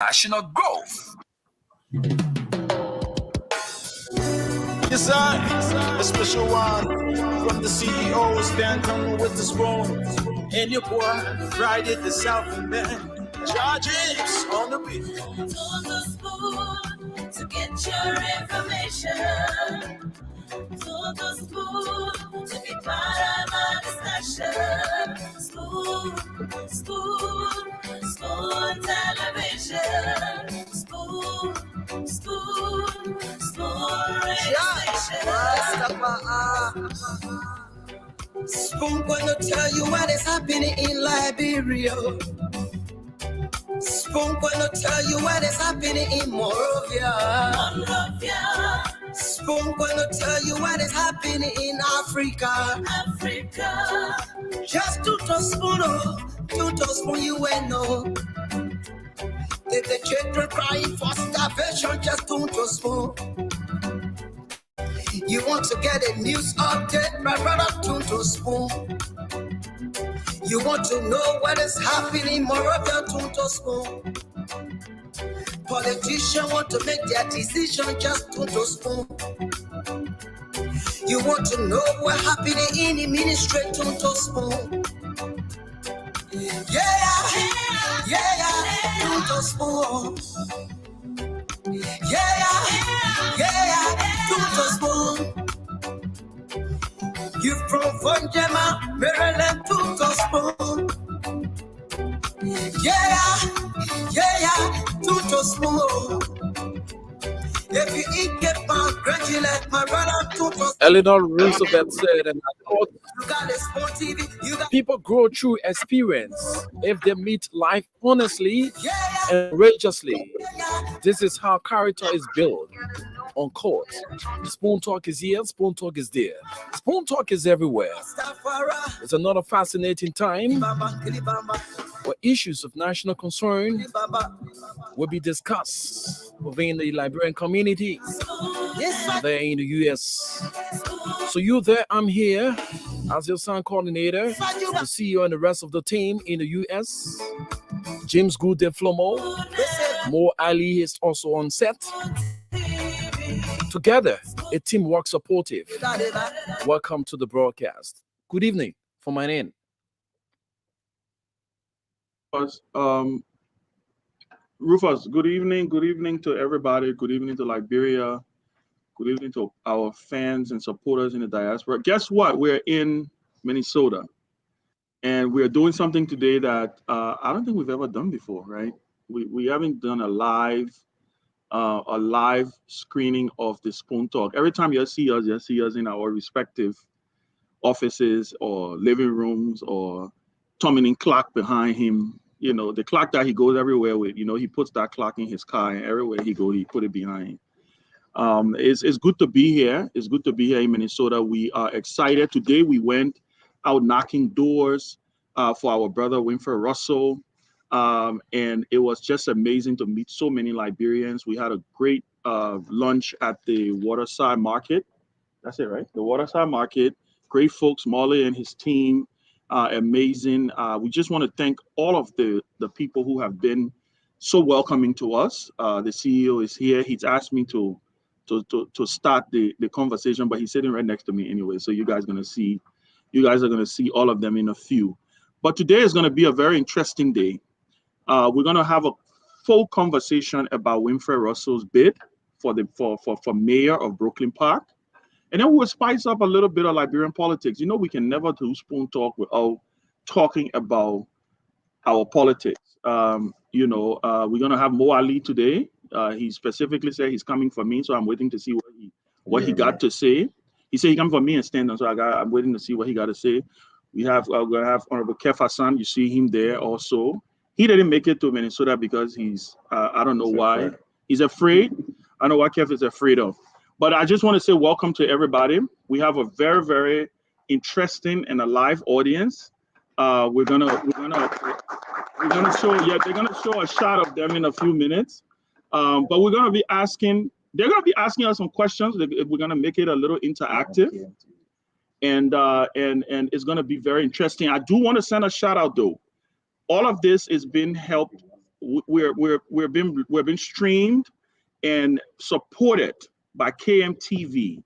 national growth. Yes, a special one from the CEO, stand coming with the spoon. And your boy, Friday the South Man, charges on the beat. To the spoon to get your information. To the spoon to be part of our discussion. Spoon, spoon, spoon television. Spoon, spoon, spoon radio station. Spoon gonna tell you what is happening in Liberia. Spoon gonna tell you what is happening in Monrovia. Spoon gonna tell you what is happening in Africa. Just to spoon you will know. If the children crying for starvation, just to spoon. You want to get a news update, my brother, to spoon. You want to know what is happening, Moravia, to spoon. Politicians want to make their decision, just to spoon. You want to know what happening in the ministry, to spoon. Yeah, to spoon. Yeah, to spoon. You from Vonjema, Maryland, to spoon. Yeah, to spoon. If you eat get pound, congratulate my brother, to Eleanor Roosevelt said, and I quote, people grow through experience if they meet life honestly and courageously. This is how character is built. On court. Spoon Talk is here, Spoon Talk is there. Spoon Talk is everywhere. It's another fascinating time where issues of national concern will be discussed within the Liberian community there in the US. So you there, I'm here as your sound coordinator, the CEO and the rest of the team in the US. James Good Flomo, Mo Ali is also on set. Together, a teamwork supportive. Welcome to the broadcast. Good evening from my name. Rufus, good evening. Good evening to everybody. Good evening to Liberia. Good evening to our fans and supporters in the diaspora. Guess what? We're in Minnesota. And we're doing something today that I don't think we've ever done before, right? We haven't done a live screening of the Spoon Talk. Every time you see us in our respective offices or living rooms or Tommy clock behind him. You know, the clock that he goes everywhere with, you know, he puts that clock in his car and everywhere he goes, he put it behind. It's good to be here. It's good to be here in Minnesota. We are excited. Today we went out knocking doors for our brother Winfield Russell. And it was just amazing to meet so many Liberians. We had a great lunch at the Waterside Market. That's it, right? The Waterside Market. Great folks, Molly and his team. Amazing. We just want to thank all of the people who have been so welcoming to us. The CEO is here. He's asked me to start the conversation, but he's sitting right next to me anyway. So you guys are going to see all of them in a few. But today is going to be a very interesting day. We're going to have a full conversation about Winfield Russell's bid for mayor of Brooklyn Park. And then we'll spice up a little bit of Liberian politics. You know, we can never do Spoon Talk without talking about our politics. We're going to have Mo Ali today. He specifically said he's coming for me, so I'm waiting to see what he got to say. He said he come for me and stand on, so I'm waiting to see what he got to say. We're going to have Honorable Kef Hassan. You see him there also. He didn't make it to Minnesota because he's, I don't know why. He's afraid. I don't know what Kef is afraid of. But I just want to say welcome to everybody. We have a very, very interesting and alive audience. We're gonna show, they're gonna show a shot of them in a few minutes. But they're gonna be asking us some questions. We're gonna make it a little interactive. And it's gonna be very interesting. I do want to send a shout out though. All of this is being helped we're being streamed and supported by KMTV.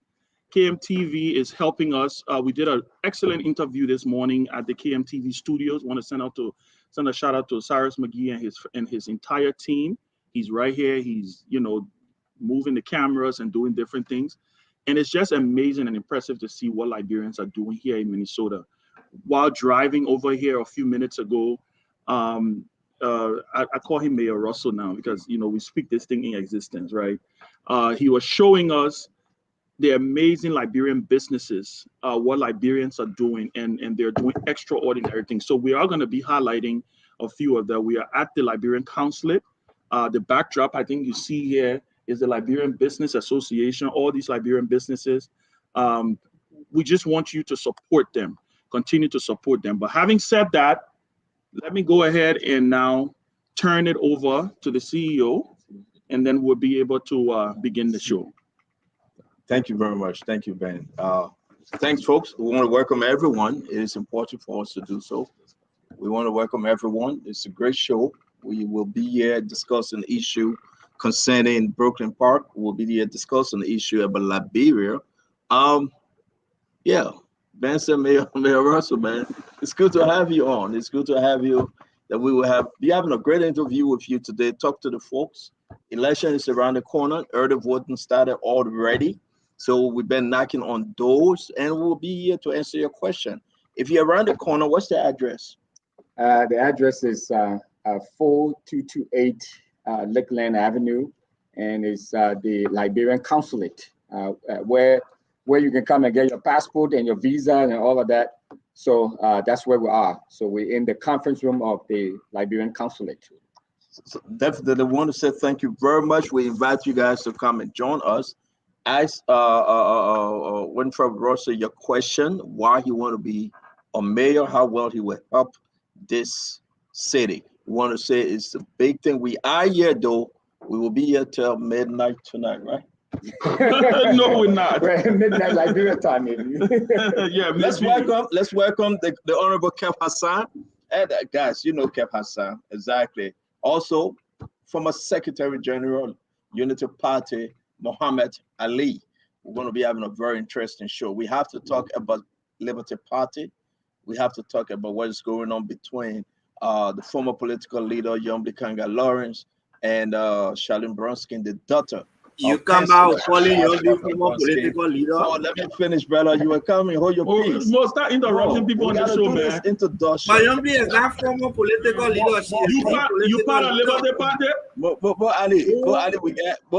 KMTV is helping us. We did an excellent interview this morning at the KMTV studios. Want to send a shout out to Cyrus McGee and his entire team. He's right here. He's moving the cameras and doing different things, and it's just amazing and impressive to see what Liberians are doing here in Minnesota. While driving over here a few minutes ago, I call him Mayor Russell now because we speak this thing in existence, right? He was showing us the amazing Liberian businesses, what Liberians are doing, and they're doing extraordinary things. So we are going to be highlighting a few of them. We are at the Liberian Consulate. The backdrop I think you see here is the Liberian Business Association, all these Liberian businesses. We just want you to support them, continue to support them. But having said that, let me go ahead and now turn it over to the CEO, and then we'll be able to begin the show. Thank you very much. Thank you, Ben. Thanks, folks. We want to welcome everyone. It is important for us to do so. We want to welcome everyone. It's a great show. We will be here discussing the issue concerning Brooklyn Park. We'll be here discussing the issue about Liberia. Yeah, Ben said, Mayor Russell, man, it's good to have you on. It's good to have you. That we will be having a great interview with you today. Talk to the folks. Election is around the corner. Early voting started already. So we've been knocking on doors, and we'll be here to answer your question. If you're around the corner, what's the address? The address is 4228 Lakeland Avenue, and it's the Liberian Consulate, where you can come and get your passport and your visa and all of that. So that's where we are. So we're in the conference room of the Liberian Consulate. So definitely want to say thank you very much. We invite you guys to come and join us. Ask Winfred Russell your question, why you want to be a mayor, how well he will help this city. We want to say it's a big thing. We are here though. We will be here till midnight tonight, right? No, we're not. Midnight Liberia time, maybe. Yeah, let's welcome the Honorable Kev Hassan. And guys, you know Kev Hassan, exactly. Also, former Secretary General, Unity Party, Muhammad Ali. We're going to be having a very interesting show. We have to talk about Liberty Party. We have to talk about what is going on between the former political leader, Yombi Kanga Lawrence, and Charlene Bronskin, the daughter. You come out calling Yombi former political leader. Oh, let me finish, brother. You were coming, hold your peace. No, start interrupting people on the show, man. Introduction. But Yombi is not former political leader. You part of Liberty Party? But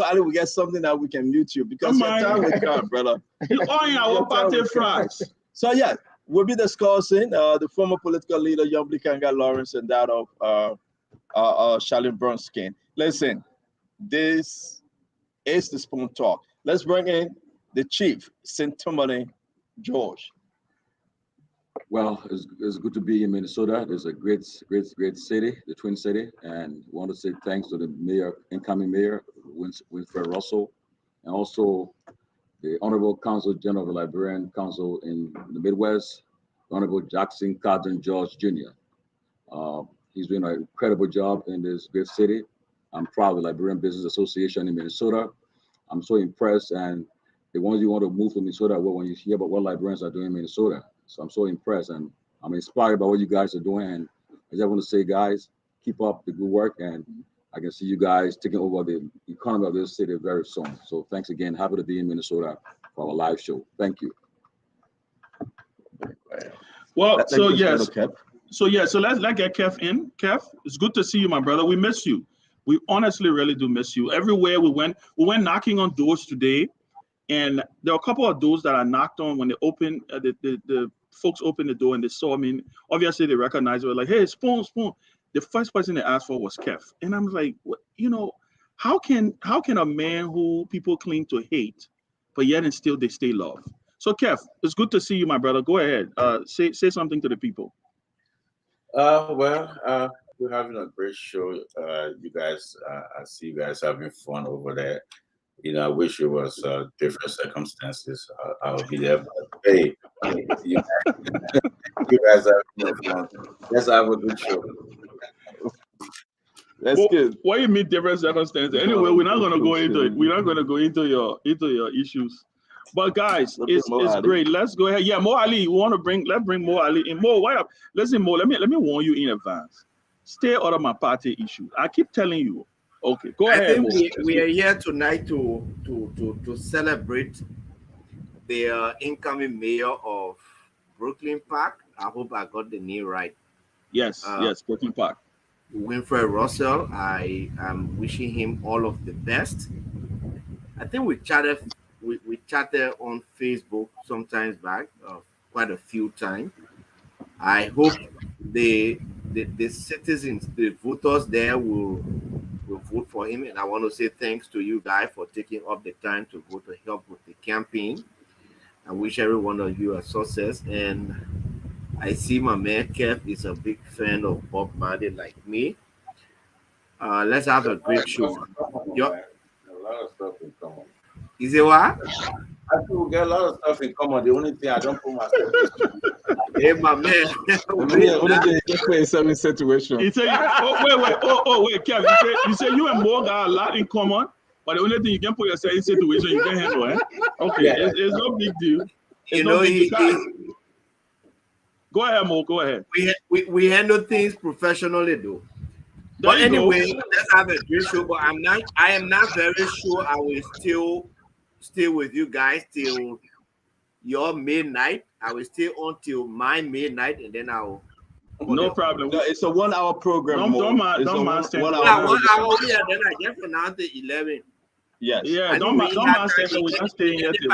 Ali, we get something that we can mute you because your time will come, brother. You are in our party France. So yeah, we'll be discussing the former political leader Yombi Kanga Lawrence and that of Charlene Bronskin. Listen, this is the Spoon Talk. Let's bring in the chief, St. Timothy George. Well, it's good to be in Minnesota. It's a great city, the Twin City, and I want to say thanks to the incoming mayor, Winfred Russell, and also the Honorable Consul General of the Liberian Council in the Midwest, Honorable Jackson Cotton George Jr. He's doing an incredible job in this great city. I'm proud of the Liberian Business Association in Minnesota. I'm so impressed, and the ones you want to move to Minnesota, well, when you hear about what Liberians are doing in Minnesota. So I'm so impressed, and I'm inspired by what you guys are doing. And I just want to say, guys, keep up the good work, and I can see you guys taking over the economy of this city very soon. So thanks again. Happy to be in Minnesota for our live show. Thank you. Well, so yes. So let's get Kev in. Kev, it's good to see you, my brother. We miss you. We honestly really do miss you. Everywhere we went knocking on doors today, and there were a couple of doors that I knocked on when they opened. The folks opened the door and they saw me. Obviously, they recognized me. Like, hey, Spoon. The first person they asked for was Kev, and I'm like, how can a man who people claim to hate, but yet and still they stay love? So Kev, it's good to see you, my brother. Go ahead, say something to the people. We're having a great show. You guys, I see you guys having fun over there. I wish it was different circumstances. I'll be there. But hey, you guys have fun. Let's have a good show. That's good. Why you mean different circumstances? Anyway, we're not gonna go into it. We're not gonna go into your issues. But guys, it's great. Let's go ahead. Yeah, Mo Ali, we want to let's bring Mo Ali in. Mo, why up? Listen, Mo, let me warn you in advance. Stay out of my party issues. I keep telling you. Okay, go ahead. I think we are here tonight to celebrate the incoming mayor of Brooklyn Park. I hope I got the name right. Yes, Brooklyn Park. Winfred Russell. I am wishing him all of the best. I think we chatted on Facebook sometimes back, quite a few times. I hope the citizens, the voters there will vote for him. And I want to say thanks to you guys for taking up the time to go to help with the campaign. I wish every one of you a success. And I see my man Kev is a big fan of Bob Marley like me. Let's have a great show. A lot of stuff in common. Is it what? I think we get a lot of stuff in common. The only thing I don't put myself Hey, my man. Only in some situation. Wait, Kev, you say you and Mo got a lot in common, but the only thing you can put yourself in situation you can handle, eh? Okay, yeah. It's no big deal. Go ahead, Mo. Go ahead. We handle things professionally, though. But anyway, let's have a great show. But I am not very sure I will still stay with you guys till your midnight. I will stay on till my midnight, and then I'll. No problem. No, it's a 1 hour program. Don't mind. One hour, yeah. Then I get from now to 11. Yes. Yeah. Don't mind. We're not staying here till.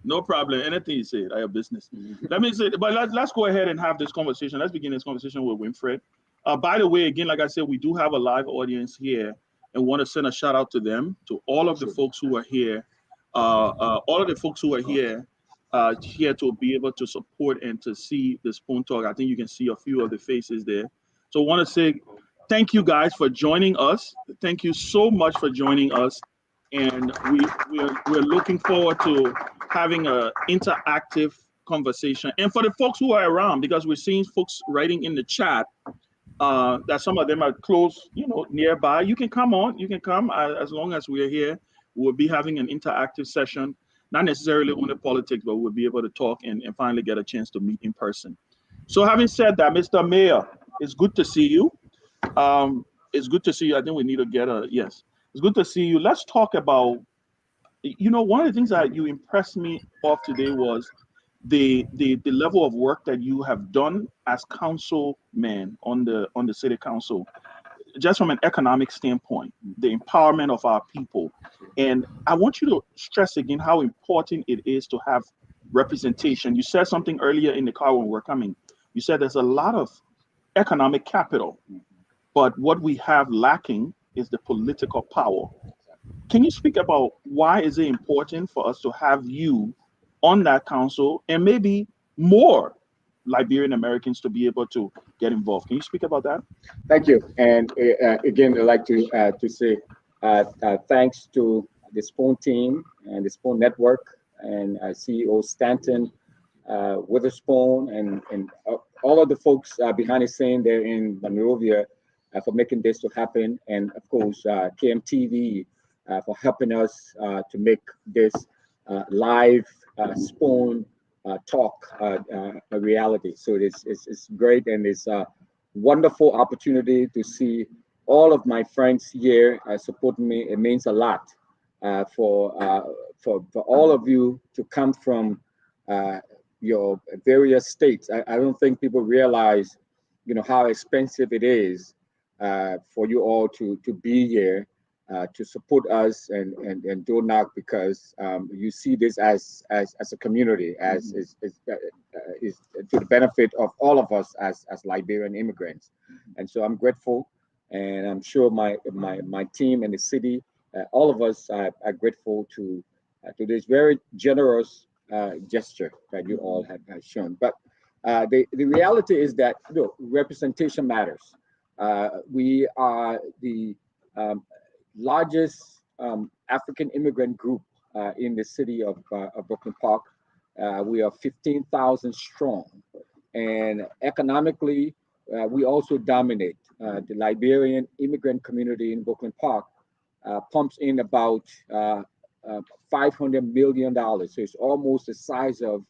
No problem. Anything you say, I have business. Let me say, but let's go ahead and have this conversation. Let's begin this conversation with Winfred. By the way, again, like I said, we do have a live audience here, and want to send a shout out to them, to all of the folks who are here, here to be able to support and to see the Spoon Talk. I think you can see a few of the faces there. So I want to say thank you guys for joining us. Thank you so much for joining us. And we're looking forward to having an interactive conversation. And for the folks who are around, because we're seeing folks writing in the chat that some of them are close, nearby. You can come on. You can come as long as we're here. We'll be having an interactive session, not necessarily on the politics, but we'll be able to talk and finally get a chance to meet in person. So having said that, Mr. Mayor, it's good to see you. It's good to see you. I think we need to get yes. It's good to see you. Let's talk about, one of the things that you impressed me of today was the level of work that you have done as councilman on the city council, just from an economic standpoint, the empowerment of our people. And I want you to stress again how important it is to have representation. You said something earlier in the car when we were coming. You said there's a lot of economic capital, but what we have lacking is the political power. Can you speak about why is it important for us to have you on that council and maybe more Liberian Americans to be able to get involved? Can you speak about that? Thank you. And again, I'd like to say thanks to the Spoon team and the Spoon Network and CEO Stanton, Witherspoon, and all of the folks behind the scene there in Monrovia for making this to happen, and of course KMTV for helping us to make this live Spoon talk a reality. So it's great, and it's a wonderful opportunity to see all of my friends here supporting me. It means a lot for all of you to come from your various states. I don't think people realize, how expensive it is for you all to be here to support us and do not, because you see this as a community, as is to the benefit of all of us as Liberian immigrants. And so I'm grateful, and I'm sure my team and the city, all of us are grateful to this very generous gesture that you all have shown. But the reality is that representation matters. We are the largest African immigrant group in the city of Brooklyn Park. We are 15,000 strong, and economically, we also dominate. the Liberian immigrant community in Brooklyn Park pumps in about $500 million. So it's almost the size of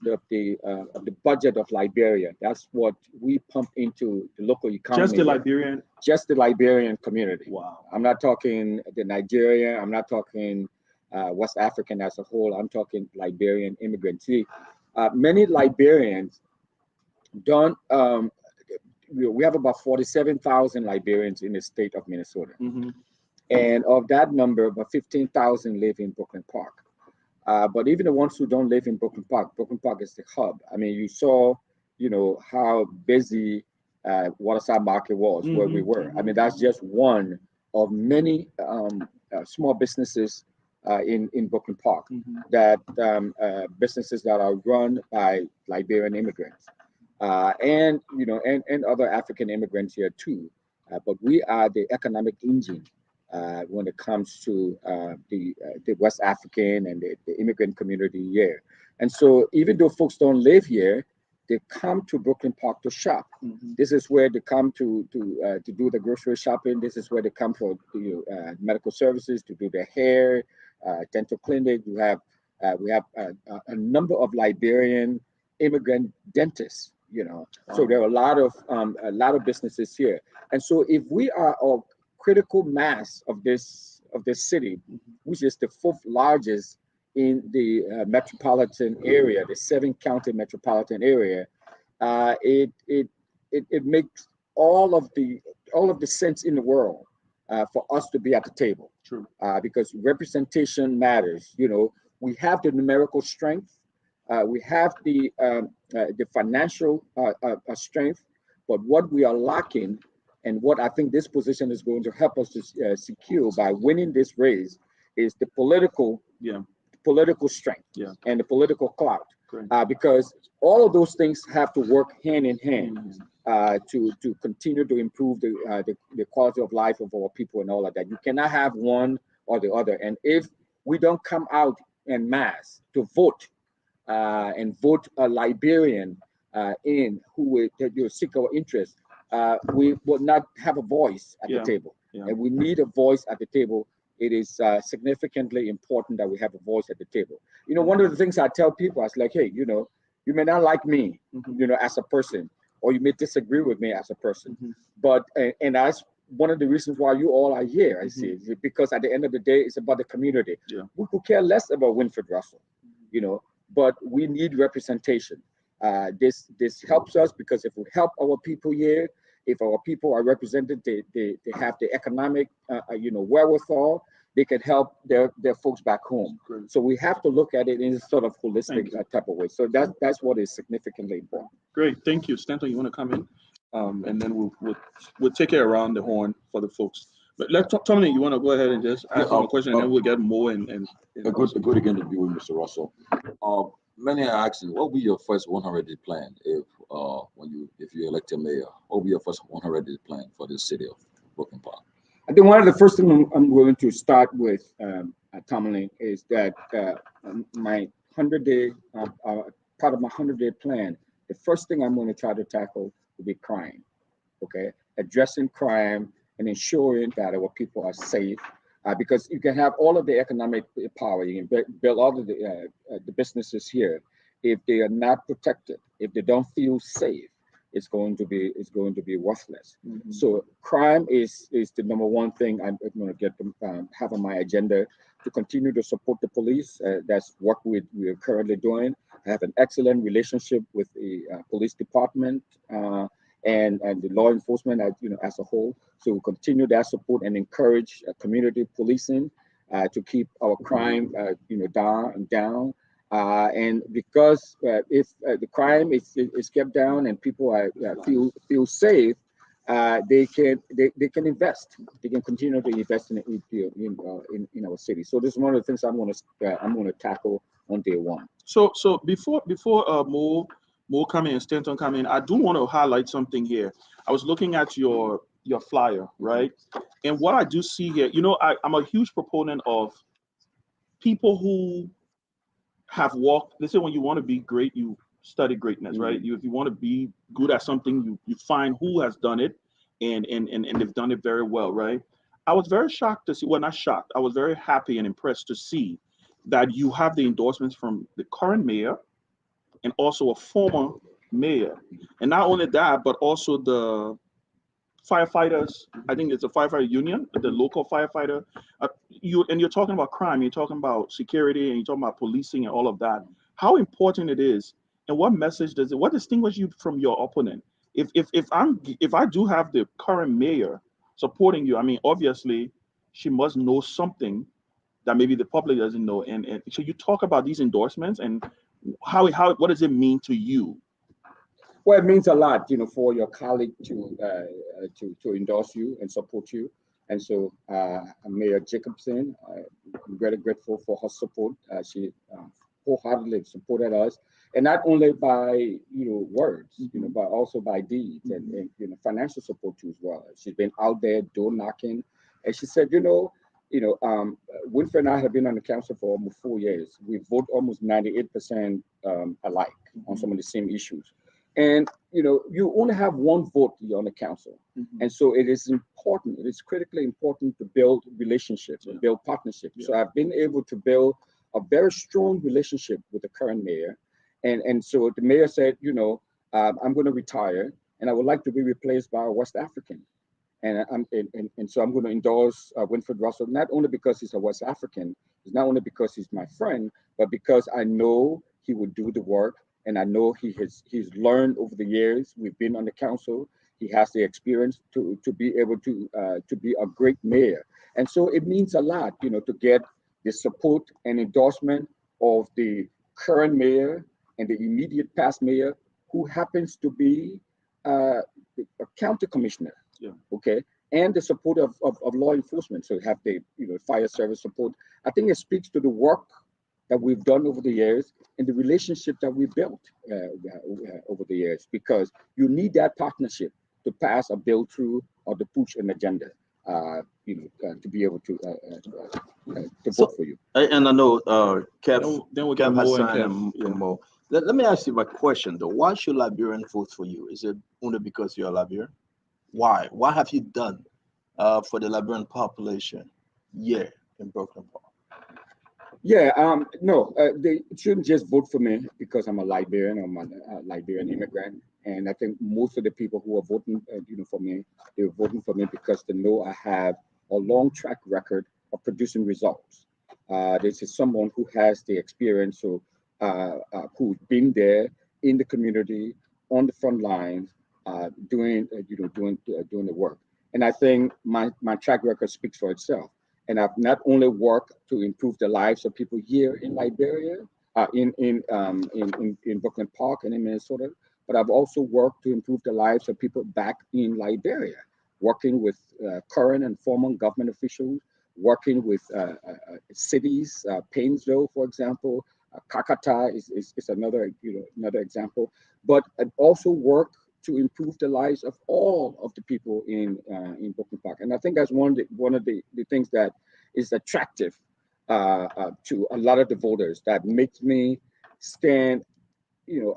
the budget of Liberia. That's what we pump into the local economy. Just the Liberian community. Wow. I'm not talking the Nigerian. I'm not talking West African as a whole. I'm talking Liberian immigrants. See, many Liberians don't. We have about 47,000 Liberians in the state of Minnesota, and of that number, about 15,000 live in Brooklyn Park. But even the ones who don't live in Brooklyn Park is the hub. I mean, you saw, how busy Waterside Market was where we were. I mean, that's just one of many small businesses in Brooklyn Park that businesses that are run by Liberian immigrants and other African immigrants here too. But we are the economic engine when it comes to the West African and the immigrant community here. And so even though folks don't live here, they come to Brooklyn Park to shop. This is where they come to do the grocery shopping. This is where they come for medical services, to do their hair, dental clinic. We have a number of Liberian immigrant dentists. So there are a lot of businesses here. And so if we are a critical mass of this city, which is the fourth largest in the metropolitan area, the 7-county metropolitan area, it makes all of the sense in the world for us to be at the table. True. Because representation matters. We have the numerical strength, we have the financial strength, but what we are lacking, and what I think this position is going to help us to secure by winning this race, is the political strength and the political clout. Because all of those things have to work hand in hand to continue to improve the quality of life of our people and all of that. You cannot have one or the other. And if we don't come out en masse to vote and vote a Liberian in who will seek our interest, we will not have a voice at the table. And we need a voice at the table. It is significantly important that we have a voice at the table. One of the things I tell people, I was like, hey, you may not like me, as a person, or you may disagree with me as a person, but and that's one of the reasons why you all are here. I see, because at the end of the day, it's about the community. We could care less about Winfred Russell, but we need representation. This helps us, because if we help our people here, if our people are represented, they have the economic, wherewithal, they can help their folks back home. So we have to look at it in a sort of holistic type of way. So that's what is significantly important. Great, thank you. Stanton, you want to come in? And then we'll take it around the horn for the folks. But Tommy, you want to go ahead and just ask a question, and then we'll get more and good again to be with Mr. Russell. Many are asking, what will be your first 100-day plan if you elect a mayor? What will be your first 100-day plan for the city of Brooklyn Park? I think one of the first things I'm going to start with, Tomlin, is that my 100-day part of my 100-day plan. The first thing I'm going to try to tackle will be crime. Okay, addressing crime and ensuring that our people are safe. Because you can have all of the economic power, you can build all of the businesses here. If they are not protected, if they don't feel safe, it's going to be worthless. So crime is the number one thing I'm going to have on my agenda, to continue to support the police. That's what we are currently doing. I have an excellent relationship with the police department and the law enforcement as a whole. So we continue that support and encourage community policing to keep our crime down. And because if the crime is kept down and people feel safe, they can invest. They can continue to invest in our city. So this is one of the things I'm going to tackle on day one. So before Mo come in and Stanton come in, I do want to highlight something here. I was looking at your flyer, right? And what I do see here, I'm a huge proponent of people who have walked. They say when you want to be great, you study greatness, right? If you want to be good at something, you find who has done it and they've done it very well, right? I was very shocked to see, well, not shocked, I was very happy and impressed to see that you have the endorsements from the current mayor and also a former mayor. And not only that, but also the firefighters. I think it's a firefighter union, the local firefighter. You're talking about crime, you're talking about security, and you're talking about policing and all of that. How important it is, and what message does it? What distinguishes you from your opponent? If I do have the current mayor supporting you, I mean, obviously, she must know something that maybe the public doesn't know. And so you talk about these endorsements and how what does it mean to you? Well, it means a lot, for your colleague to endorse you and support you. And so, Mayor Jacobson, I'm very grateful for her support. She wholeheartedly supported us, and not only by words, but also by deeds and financial support too as well. She's been out there door knocking, and she said, Winfred and I have been on the council for almost 4 years. We vote almost 98% alike on some of the same issues. And you only have one vote on the council, and so it is important. It is critically important to build relationships and build partnerships. So I've been able to build a very strong relationship with the current mayor, and so the mayor said, I'm going to retire, and I would like to be replaced by a West African, and so I'm going to endorse Winfred Russell, not only because he's a West African, it's not only because he's my friend, but because I know he would do the work. And I know he's learned over the years. We've been on the council. He has the experience to be able to be a great mayor. And so it means a lot, to get the support and endorsement of the current mayor and the immediate past mayor, who happens to be a county commissioner. Yeah. Okay. And the support of law enforcement. So have the fire service support. I think it speaks to the work that we've done over the years and the relationship that we built over the years, because you need that partnership to pass a bill through or to push an agenda, to be able to vote for you. And I know, then we can Hassan and Mo. Let me ask you my question though. Why should Liberian vote for you? Is it only because you're a Liberian? Why? What have you done for the Liberian population in Brooklyn Park? Yeah, no, they shouldn't just vote for me because I'm a Liberian or I'm a Liberian immigrant. And I think most of the people who are voting, for me, they're voting for me because they know I have a long track record of producing results. This is someone who has the experience, who's been there in the community, on the front lines, doing the work. And I think my track record speaks for itself. And I've not only worked to improve the lives of people here in Liberia, in Brooklyn Park and in Minnesota, but I've also worked to improve the lives of people back in Liberia, working with current and former government officials, working with cities, Painesville, for example, Kakata is another example, but I've also worked to improve the lives of all of the people in Brooklyn Park. And I think that's one of the things that is attractive to a lot of the voters, that makes me stand,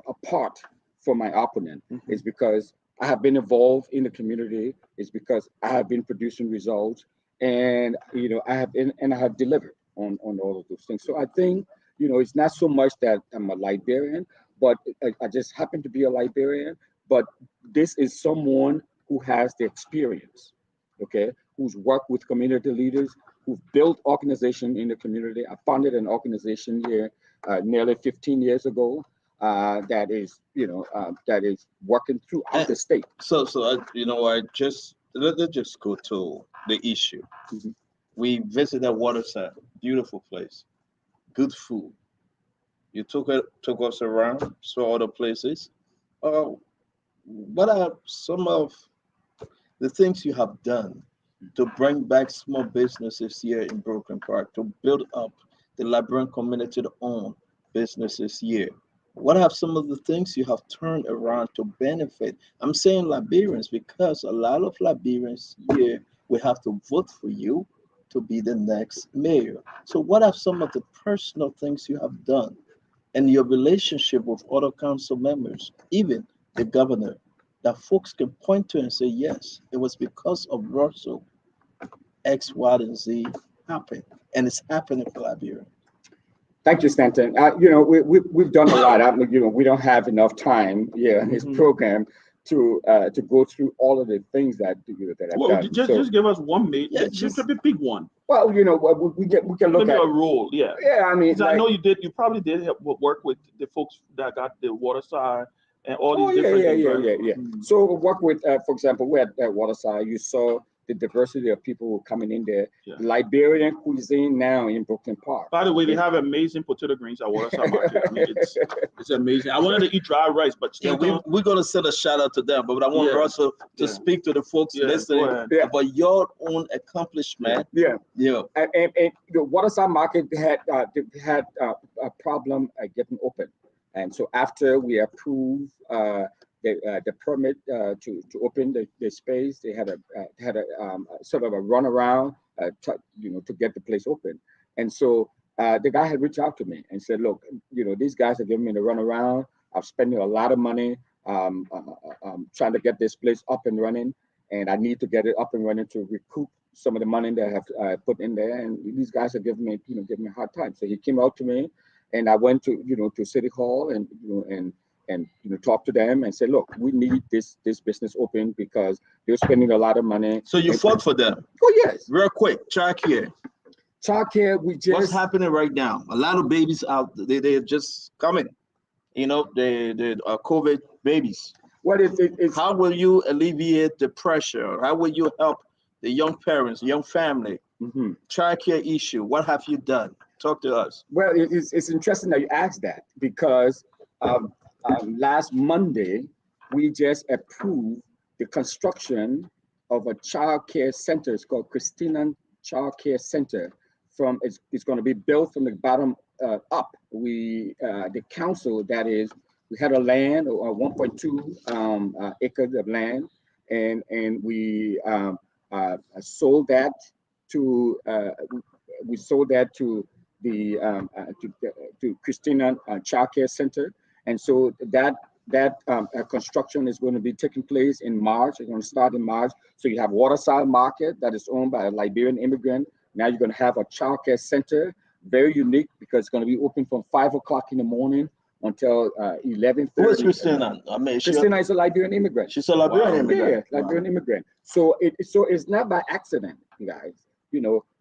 apart from my opponent, is because I have been involved in the community, is because I have been producing results, and I have delivered on all of those things. So I think it's not so much that I'm a Liberian, but I just happen to be a Liberian. But this is someone who has the experience, okay, who's worked with community leaders, who've built organization in the community. I founded an organization here nearly 15 years ago that is working throughout the state. So let's just go to the issue. We visited Waterside, beautiful place, good food. You took us around, saw other places. What are some of the things you have done to bring back small businesses here in Brooklyn Park, to build up the Liberian community-owned businesses here? What are some of the things you have turned around to benefit? I'm saying Liberians because a lot of Liberians here will have to vote for you to be the next mayor. So what are some of the personal things you have done and your relationship with other council members, even the governor, that folks can point to and say, yes, it was because of Russell X, Y, and Z happened, and it's happening for Liberia. Thank you, Stanton. We've done a lot. We don't have enough time here in this program to go through all of the things that I've done. Just give us one just a big one. Well, we can look Maybe at a role, yeah. Yeah, I mean, I know you probably did work with the folks that got the water side and all these different things. Yeah. So work with, for example, we at Waterside, you saw the diversity of people who were coming in there. Yeah. Liberian cuisine now in Brooklyn Park. By the way, they have amazing potato greens at Waterside Market. I mean, it's amazing. I wanted to eat dry rice, but we're gonna send a shout out to them. But I want Russell to speak to the folks listening about your own accomplishment. And the Waterside Market had a problem getting open, and so after we approved the permit to open the space, they had a sort of a runaround to get the place open. And so the guy had reached out to me and said, look, these guys are giving me the runaround. I'm spending a lot of money trying to get this place up and running, and I need to get it up and running to recoup some of the money that I have put in there. And these guys are giving me a hard time. So he came out to me, and I went to to City Hall and talk to them and say, look, we need this business open because they're spending a lot of money. So you fought for them? Oh yes. Real quick, Childcare. Childcare, what's happening right now? A lot of babies out, they're just coming. The COVID babies. What is it? How will you alleviate the pressure? How will you help the young parents, young family? Childcare issue. What have you done? Talk to us. Well, it's interesting that you asked that because last Monday, we just approved the construction of a child care center. It's called Christina Child Care Center. It's going to be built from the bottom up. The council, we had a land, 1.2 acres of land, and we sold that to to Christina Child Care Center. And so that construction is going to be taking place in March. It's going to start in March. So you have Waterside Market that is owned by a Liberian immigrant. Now you're going to have a child care center, very unique because it's going to be open from 5 o'clock in the morning until 11:30. Who is Christina? Christina is a Liberian immigrant. She's a Liberian immigrant. Yeah, Liberian immigrant. So it's not by accident, guys.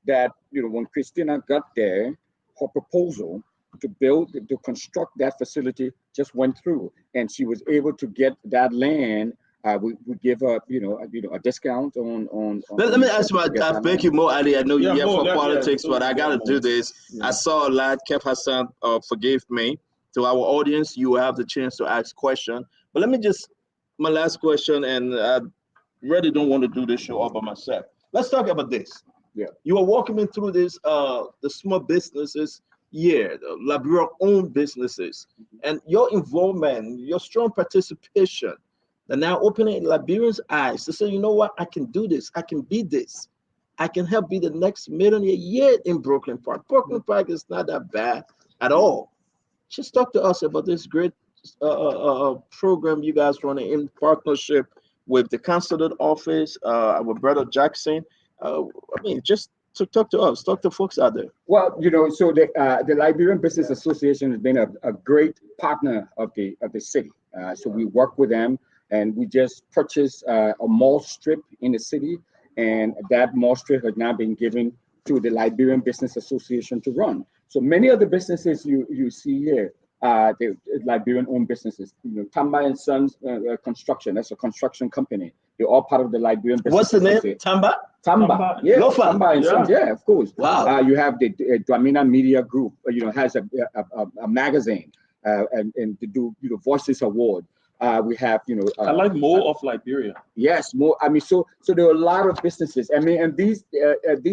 That when Christina got there, her proposal to construct that facility just went through, and she was able to get that land. We give her, a discount on. Let me ask you. I beg you more, Ali. I know you're here for politics, but I gotta do this. I saw a lot. Kev Hassan, forgive me. To our audience, you will have the chance to ask questions. But let me my last question, and I really don't want to do this show all by myself. Let's talk about this. Yeah. You are walking me through this, the small businesses. The Liberia-owned businesses, and your involvement, your strong participation, and now opening Liberians' eyes to say, you know what, I can do this, I can be this, I can help be the next millionaire yet in Brooklyn Park. Brooklyn Park is not that bad at all. Just talk to us about this great program you guys running in partnership with the consulate office, our brother Jackson. Just to talk to us, talk to folks out there. Well, so the Liberian Business Association has been a great partner of the city. So we work with them, and we just purchased a mall strip in the city, and that mall strip has now been given to the Liberian Business Association to run. So many of the businesses you see here, the Liberian-owned businesses. Tamba and Sons Construction. That's a construction company. They're all part of the Liberian Business What's the Association. name? Tamba? Yeah, Lofa. Tamba and Sons. Yeah, of course. Wow. You have the Dramina Media Group. Has a magazine and to do Voices Award. We have I like more of Liberia. Yes, more. So there are a lot of businesses. And these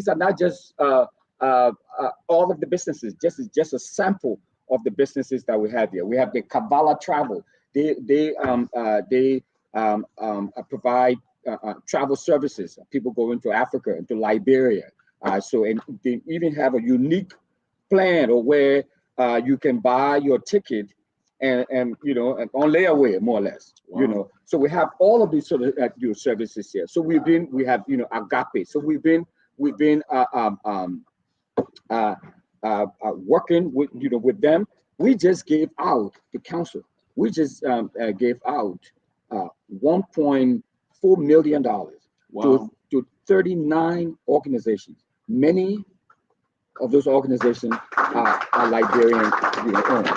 are not just all of the businesses. Just a sample of the businesses that we have here. We have the Kabbalah Travel. They provide travel services. People go into Africa, into Liberia. And they even have a unique plan where you can buy your ticket and you know, and on layaway more or less. Wow. You know, so we have all of these sort of services here. So we have Agape. So we've been working with with them. We just gave out the council. We just gave out $1.4 million to 39 organizations. Many of those organizations are Liberian owned.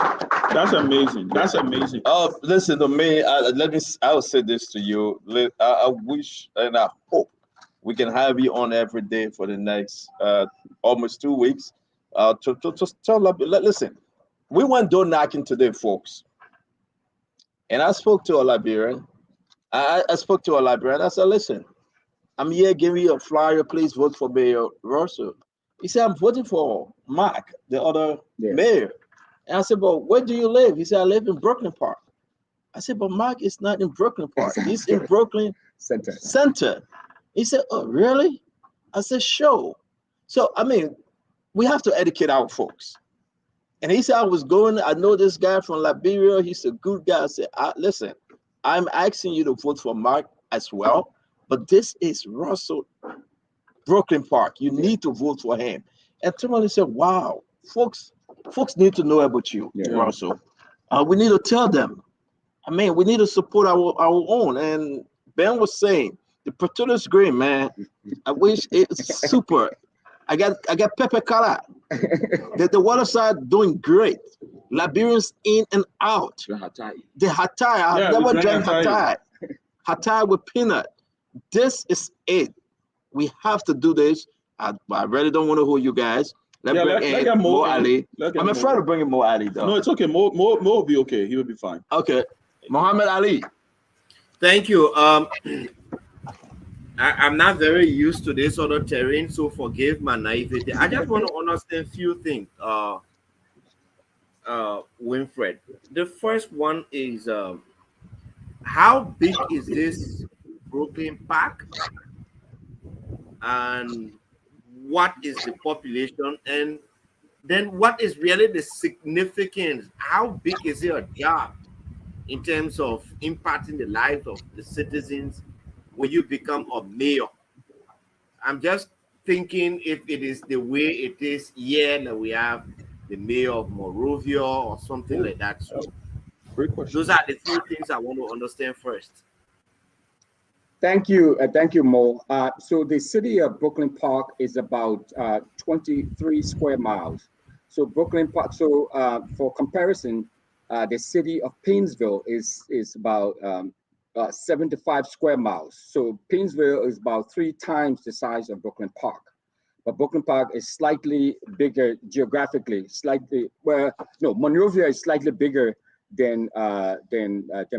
That's amazing. That's amazing. Listen to me. I will say this to you. I wish and I hope we can have you on every day for the next almost 2 weeks. To tell, listen, we went door knocking today, folks, and I spoke to a Liberian. I spoke to a Liberian. I said, listen, I'm here giving you a flyer. Please vote for Mayor Russell. He said, I'm voting for Mark, the other mayor. And I said, but where do you live? He said, I live in Brooklyn Park. I said, but Mark is not in Brooklyn Park. He's in Brooklyn Center. He said, oh, really? I said, sure. So, I mean, we have to educate our folks. And he said, I know this guy from Liberia. He's a good guy. I said, listen, I'm asking you to vote for Mark as well, but this is Russell Brooklyn Park. You need to vote for him. And somebody said, wow, folks need to know about you, Russell. We need to tell them. I mean, we need to support our own. And Ben was saying, the potatoes green, man. I wish it's super. I got pepper color. The water side doing great. Liberians in and out. The Hatai. I've never drank Hatai. Hatai with peanut. This is it. We have to do this. I really don't want to hold you guys. Let's bring Mo Ali. I'm afraid of bringing Mo Ali though. No, it's okay. Mo will be okay. He will be fine. Okay. Muhammad Ali. Thank you. I'm not very used to this sort of terrain, so forgive my naivety. I just want to understand a few things, Winfred. The first one is how big is this Brooklyn Park? And what is the population? And then what is really the significance? How big is your job in terms of impacting the lives of the citizens when you become a mayor? I'm just thinking if it is the way it is here that we have the mayor of Monrovia or something like that. So great question. Those are the few things I want to understand first. Thank you, Mo. So the city of Brooklyn Park is about 23 square miles. So Brooklyn Park. So for comparison, the city of Painesville is about 75 square miles. So Painesville is about 3 times the size of Brooklyn Park. But Brooklyn Park is slightly bigger geographically. Monrovia is slightly bigger than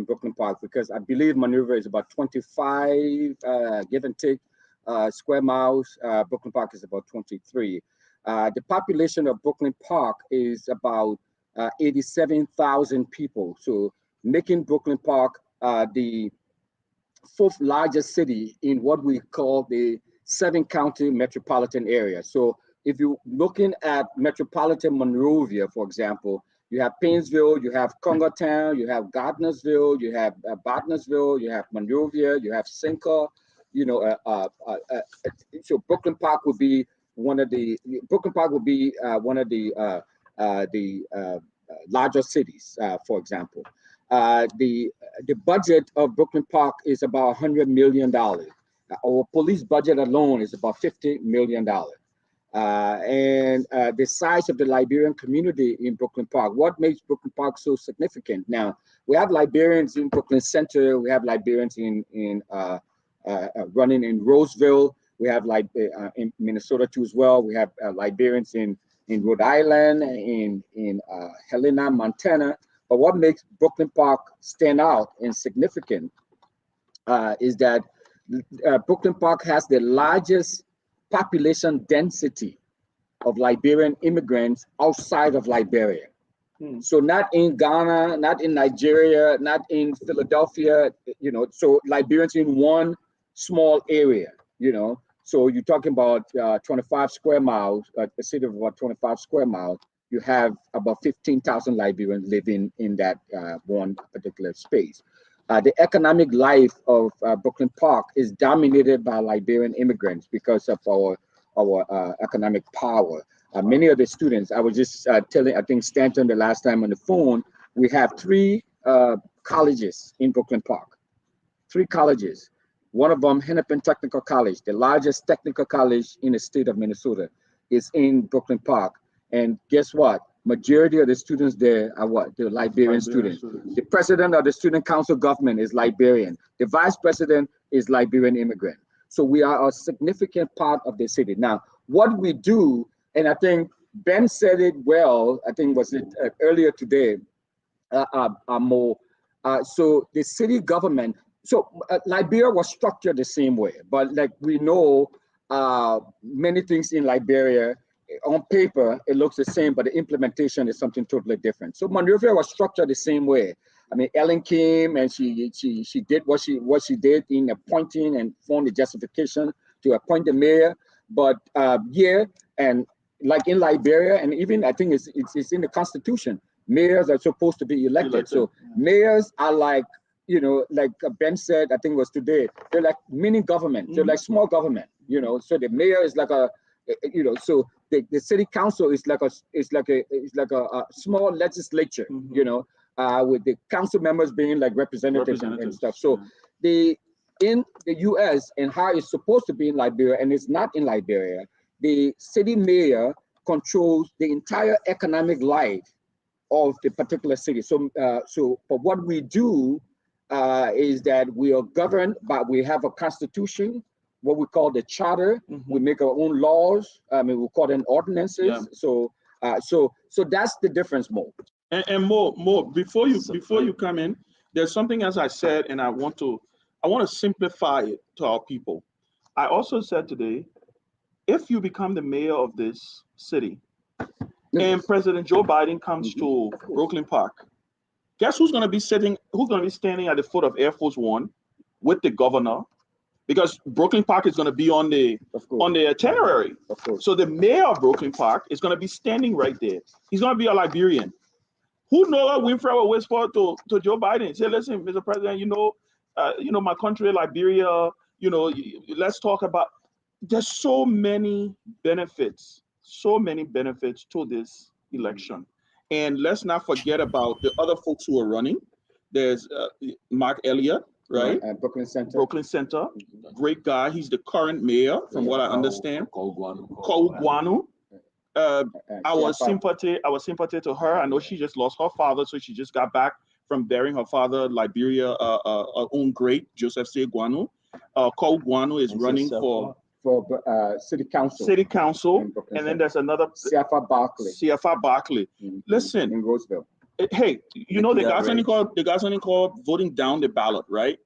Brooklyn Park, because I believe Monrovia is about 25 give and take square miles. Brooklyn Park is about 23. The population of Brooklyn Park is about 87,000 people. So making Brooklyn Park the 4th largest city in what we call the 7-county metropolitan area. So if you're looking at metropolitan Monrovia, for example, you have Painesville, you have Congotown, you have Gardnersville, you have Botnersville, you have Monrovia, you have Cinco. So Brooklyn Park would be one of the larger cities, for example. The budget of Brooklyn Park is about $100 million. Our police budget alone is about $50 million. And the size of the Liberian community in Brooklyn Park. What makes Brooklyn Park so significant? Now, we have Liberians in Brooklyn Center. We have Liberians running in Roseville. We have in Minnesota too as well. We have Liberians in Rhode Island, in Helena, Montana. But what makes Brooklyn Park stand out and significant is that Brooklyn Park has the largest population density of Liberian immigrants outside of Liberia. So not in Ghana, not in Nigeria, not in Philadelphia, so Liberians in one small area, So you're talking about 25 square miles, a city of about 25 square miles, you have about 15,000 Liberians living in that one particular space. The economic life of Brooklyn Park is dominated by Liberian immigrants because of our economic power. Many of the students, I was just telling, I think Stanton the last time on the phone, we have 3 colleges in Brooklyn Park. 3 colleges. One of them, Hennepin Technical College, the largest technical college in the state of Minnesota, is in Brooklyn Park. And guess what? Majority of the students there are what? They're Liberian students. The president of the student council government is Liberian. The vice president is Liberian immigrant. So we are a significant part of the city. Now, what we do, and I think Ben said it well, I think was it earlier today, so the city government, Liberia was structured the same way, but like we know, many things in Liberia, on paper, it looks the same, but the implementation is something totally different. So Monrovia was structured the same way. I mean, Ellen came and she did what she did in appointing and formed the justification to appoint the mayor. But and like in Liberia, and even I think it's in the Constitution, mayors are supposed to be elected. So mayors are like, you know, like Ben said, I think it was today, they're like mini government, they're like small government, you know. So the mayor is like a, you know, so the city council is like a small legislature, you know, with the council members being like representatives and stuff. So in the US and how it's supposed to be in Liberia, and it's not in Liberia, the city mayor controls the entire economic life of the particular city. So but what we do is that we are governed by, we have a constitution, what we call the charter. We make our own laws. I mean, we call them ordinances. Yeah. So that's the difference, Mo. And Mo, before you come in, there's something, as I said, and I want to simplify it to our people. I also said today, if you become the mayor of this city, and President Joe Biden comes to Brooklyn Park, guess who's going to be standing at the foot of Air Force One with the governor? Because Brooklyn Park is going to be on the itinerary. So the mayor of Brooklyn Park is going to be standing right there. He's going to be a Liberian. Who Noah Winfrey will whisper to Joe Biden? Say, listen, Mr. President, you know, my country, Liberia, you know, let's talk about. There's so many benefits to this election. And let's not forget about the other folks who are running. There's Mark Elliott, right? Brooklyn Center. Great guy. He's the current mayor, from what I understand. Kouguanu. Our sympathy to her. I know she just lost her father, so she just got back from burying her father, Liberia, own great, Joseph Seguanu. Kouguanu is running for city council. And then there's another CFR Barkley. Listen, in Roseville. Hey, you know, they got something called voting down the ballot, right?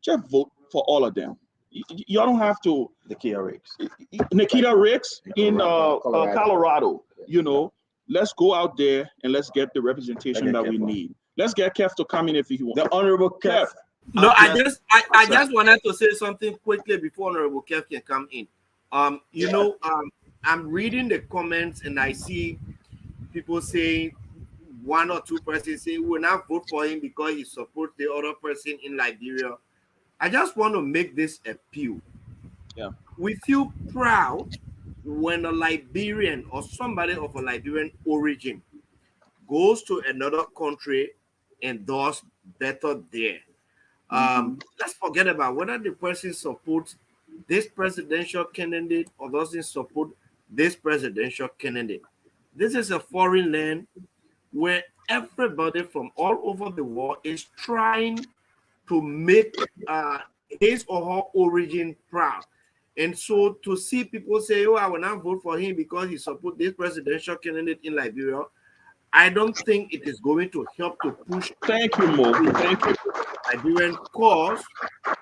Just vote for all of them. You don't have to. Nikita Ricks in Colorado. You know, let's go out there and let's get the representation that we need. Let's get Kev to come in if he wants. The Honorable Kev. No, I just wanted to say something quickly before Honorable Kev can come in. I'm reading the comments and I see people saying, one or two persons say we will not vote for him because he supports the other person in Liberia. I just want to make this appeal. Yeah. We feel proud when a Liberian or somebody of a Liberian origin goes to another country and does better there. Let's forget about whether the person supports this presidential candidate or doesn't support this presidential candidate. This is a foreign land where everybody from all over the world is trying to make his or her origin proud. And so to see people say, oh, I will not vote for him because he supports this presidential candidate in Liberia, I don't think it is going to help to push. Thank you, Mo. Thank you. Liberian cause.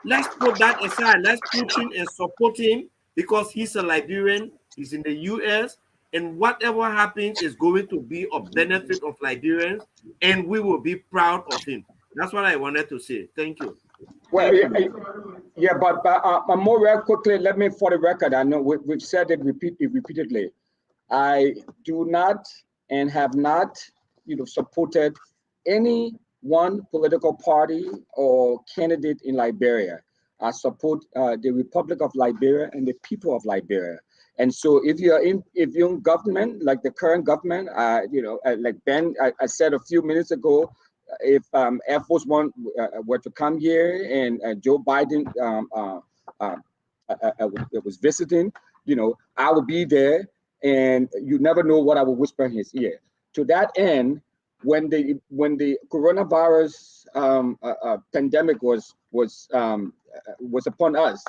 Let's put that aside. Let's push him and support him because he's a Liberian. He's in the US. And whatever happens is going to be a benefit of Liberians, and we will be proud of him. That's what I wanted to say. Thank you. Well, but more very quickly, let me, for the record, I know we've said it repeatedly. I do not and have not, supported any one political party or candidate in Liberia. I support the Republic of Liberia and the people of Liberia. And so if you're in government, like the current government, like Ben, I said a few minutes ago, if Air Force One were to come here and Joe Biden was visiting, I would be there, and you never know what I would whisper in his ear. To that end, when the coronavirus pandemic was upon us,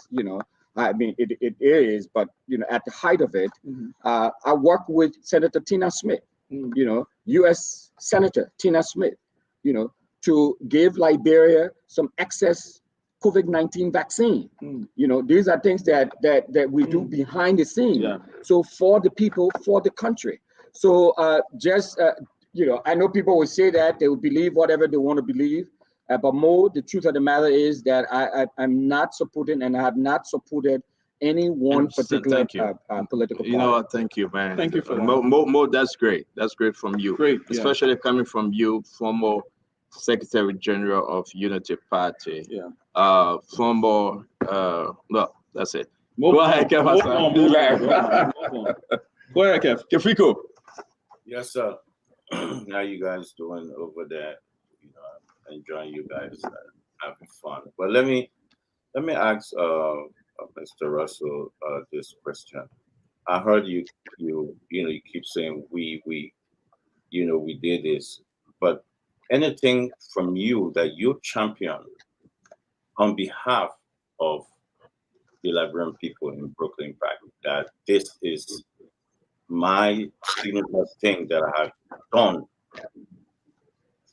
I mean, it is, but at the height of it, I worked with Senator Tina Smith, U.S. Senator Tina Smith, to give Liberia some excess COVID-19 vaccine. These are things that we do behind the scene. Yeah. So for the people, for the country. So I know people will say that they will believe whatever they want to believe. But the truth of the matter is that I'm not supporting, and I have not supported any one particular political party. You know what? Thank you, man. Thank you for that. Mo, that's great. That's great from you. Great, yeah. Especially coming from you, former Secretary General of Unity Party. Yeah. Former, no, that's it. Go ahead, Kev. Go ahead, Kev. Kefiko. Yes, sir. How you guys doing over there? Enjoying you guys, having fun. But let me ask Mr. Russell this question. I heard you keep saying we did this, but anything from you that you champion on behalf of the Liberian people in Brooklyn Park, that this is my signature thing that I have done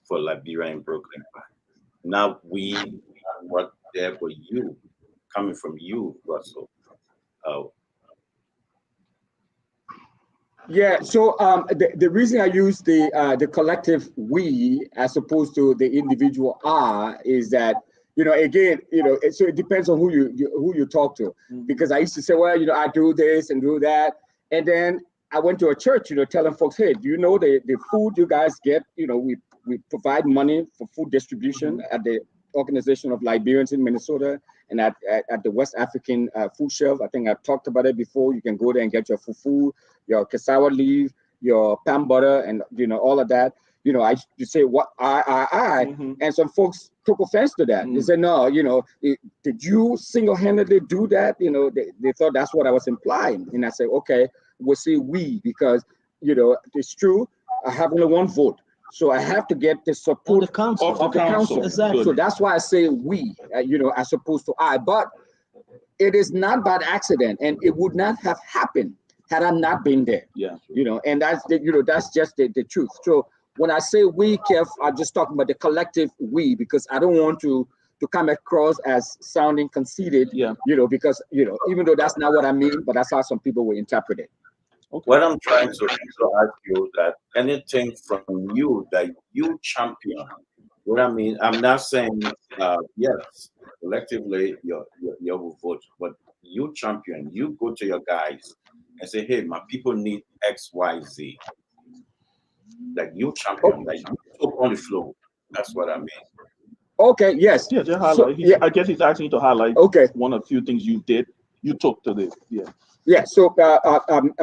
for Liberia and Brooklyn Park. Now we work there for you, coming from you, Russell. Yeah, so the reason I use the collective we as opposed to the individual I is that, again, so it depends on who you talk to. Because I used to say, well, I do this and do that. And then I went to a church, telling folks, hey, do you know the food you guys get, we provide money for food distribution at the Organization of Liberians in Minnesota and at the West African food shelf. I think I've talked about it before. You can go there and get your fufu, your cassava leaf, your palm butter, and all of that. I used to say what I, and some folks took offense to that. They said, no, did you single-handedly do that? They thought that's what I was implying. And I said, okay, we'll say we, because it's true. I have only one vote. So I have to get the support of the council. Exactly. So that's why I say we, as opposed to I. But it is not by accident, and it would not have happened had I not been there. Yeah. And that's that's just the truth. So when I say we, Kev, I'm just talking about the collective we, because I don't want to come across as sounding conceited. Yeah. Because even though that's not what I mean, but that's how some people will interpret it. Okay. What I'm trying to ask you, that anything from you that you champion, what I mean, I'm not saying yes, collectively you will vote, but you champion, you go to your guys and say, hey, my people need X, Y, Z. Like you champion, like you took on the floor. That's what I mean. Okay, yes. Yeah, just highlight. I guess he's asking you to highlight one or few things you did. You took to the Yeah, so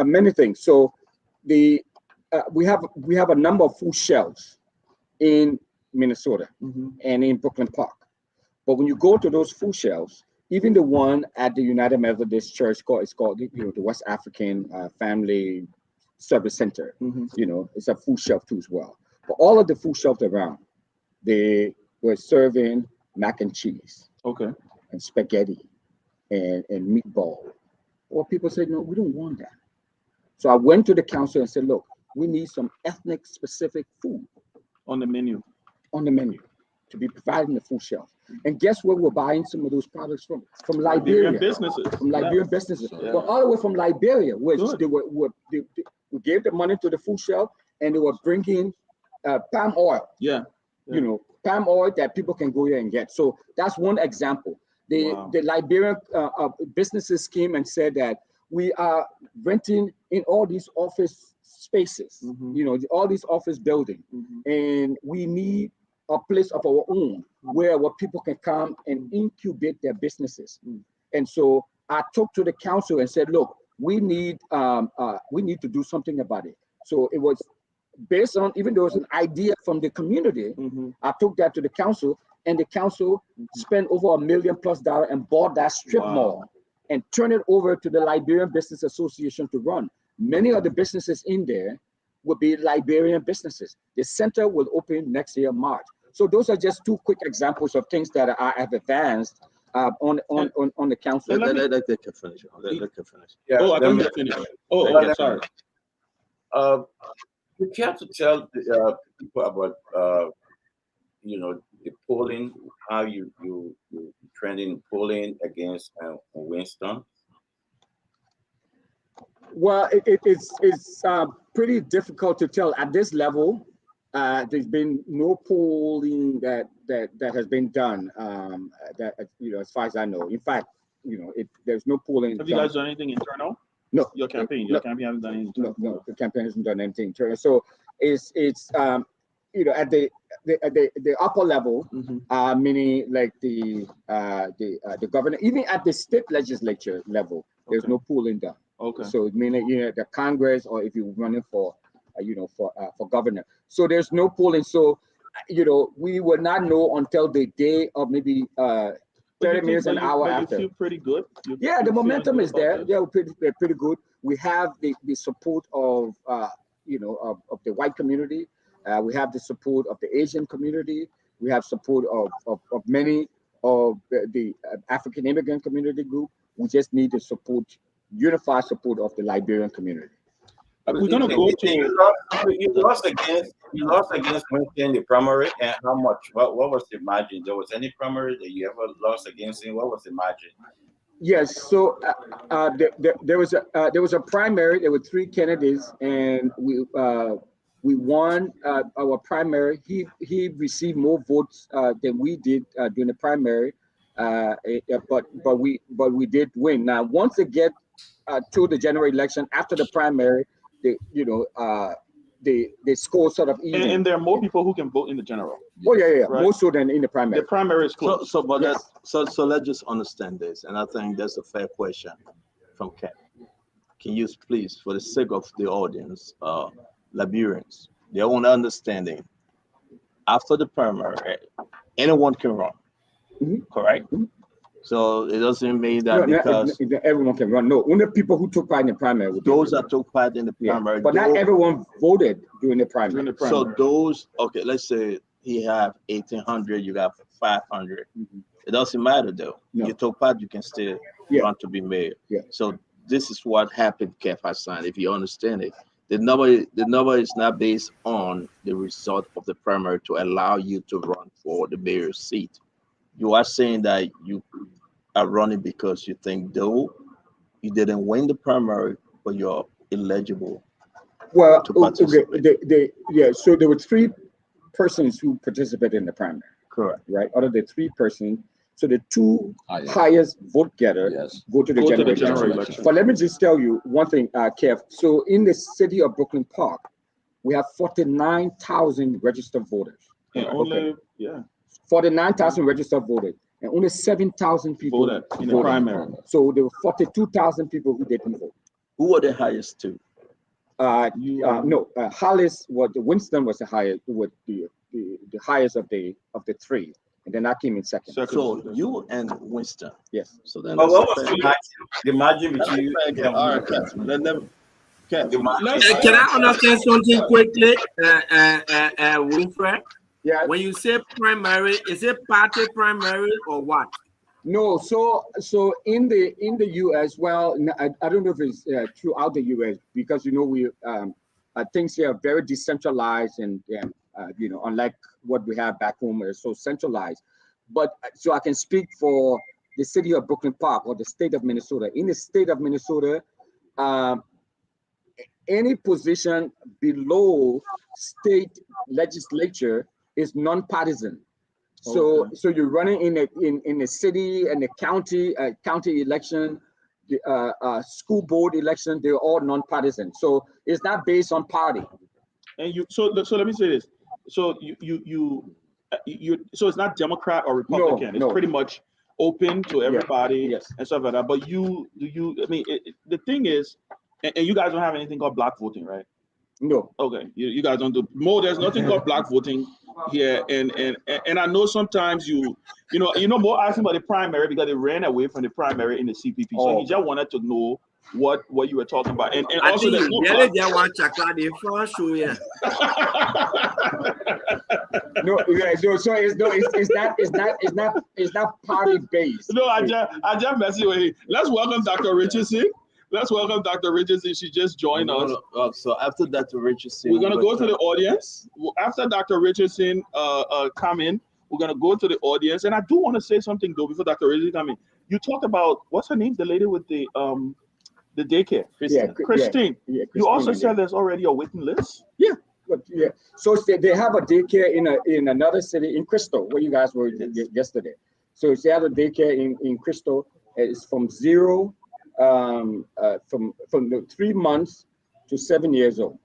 many things. So we have a number of food shelves in Minnesota and in Brooklyn Park. But when you go to those food shelves, even the one at the United Methodist Church it's called the West African Family Service Center. It's a food shelf too as well. But all of the food shelves around, they were serving mac and cheese, and spaghetti, and meatball. Or people said, no, we don't want that. So I went to the council and said, look, we need some ethnic specific food on the menu to be provided in the food shelf. And guess where we're buying some of those products from? From Liberia. Businesses. From Liberian businesses. But all the way from Liberia, which we gave the money to the food shelf, and they were bringing palm oil. Palm oil that people can go here and get. So that's one example. The Liberian businesses came and said that we are renting in all these office spaces, all these office buildings, and we need a place of our own where people can come and incubate their businesses. And so I talked to the council and said, look, we need to do something about it. So it was based on, even though it was an idea from the community, I took that to the council, and the council spent over $1 million+ and bought that strip mall and turned it over to the Liberian Business Association to run. Many of the businesses in there will be Liberian businesses. The center will open next year, March. So those are just two quick examples of things that I have advanced on the council. Let them finish. Let them finish. Yeah, I thought you finished. Okay, sorry. You care to tell the people about the polling, how you trending in polling against Winston? Well, it's pretty difficult to tell at this level. There's been no polling that has been done. As far as I know. In fact, there's no polling. Have you guys done anything internal? No. Your campaign hasn't done anything internal. No, the campaign hasn't done anything internal. So it's at the upper level, meaning like the governor, even at the state legislature level, there's no polling done. Okay. So meaning the Congress, or if you're running for governor. So there's no polling. So we will not know until the day of maybe 30 minutes, an hour after. You feel pretty good? Yeah, the momentum is there. Yeah, we're pretty good. We have the support of the white community. We have the support of the Asian community. We have support of many of the African immigrant community group. We just need the unified support of the Liberian community. We're gonna go to you lost against Winston in the primary, and how much? What was the margin? There was any primary that you ever lost against him? What was the margin? Yes, so there was a primary. There were 3 candidates, and we won our primary. He received more votes than we did during the primary, but we did win. Now, once they get to the general election after the primary, the score sort of even. And there are more people who can vote in the general. Oh yeah, right? More so than in the primary. The primary is close. So let's just understand this, and I think that's a fair question from Ken. Can you please, for the sake of the audience, Liberians, their own understanding, after the primary, anyone can run, correct? So it doesn't mean that because everyone can run. No, only people who took part in the primary. Those that took part in the primary. But not everyone voted during the primary. So those, okay, let's say he have 1,800, you got 500. It doesn't matter though. No. You took part, you can still run to be mayor. Yeah. So this is what happened, Kev Hassan, if you understand it. The number is not based on the result of the primary to allow you to run for the mayor's seat. You are saying that you are running because you think though you didn't win the primary, but you're eligible. Well, so there were 3 persons who participated in the primary. Correct. Right? Out of the 3 persons, so the 2 highest vote getters go to the general election. But let me just tell you one thing, Kev. So in the city of Brooklyn Park, we have 49,000 registered voters. And only 49,000 registered voters, and only 7,000 people voted in the primary. So there were 42,000 people who didn't vote. Who were the highest 2? Hollis Winston was the highest, with the highest of the 3, and then I came in second. So you and Winston. Yes. So then. But what was the margin between you? All right, Captain. Let them. Can I understand something quickly, Wilfred? Yeah. When you say primary, is it party primary or what? No, so in the U.S., well, I don't know if it's throughout the U.S. because we things here are very decentralized and unlike what we have back home, is so centralized. But so I can speak for the city of Brooklyn Park or the state of Minnesota. In the state of Minnesota, any position below state legislature is non-partisan. So you're running in a city and a county election. school board election, they're all nonpartisan. So it's not based on party. And so let me say this. So so it's not Democrat or Republican. It's pretty much open to everybody and stuff like that. But I mean, the thing is, and you guys don't have anything called black voting, right? No. Okay, you guys don't do more. There's nothing called black voting here, and I know sometimes you know more asking about the primary because they ran away from the primary in the CPP. So he just wanted to know what you were talking about, and I also think there's you get one chocolate the first show, yeah. No, so it's not party based. No, I just messing with you. Let's welcome Dr. Richardson. She just joined us. So after Dr. Richardson, we're gonna go to the audience. After Dr. Richardson come in, we're gonna go to the audience. And I do want to say something though before Dr. Richardson come in. You talked about what's her name? The lady with the daycare. Christine. Yeah, you also said there's already a waiting list. Yeah. So they have a daycare in another city in Crystal, where you guys were yesterday. So they have a daycare in Crystal. It's from 3 months to 7 years old.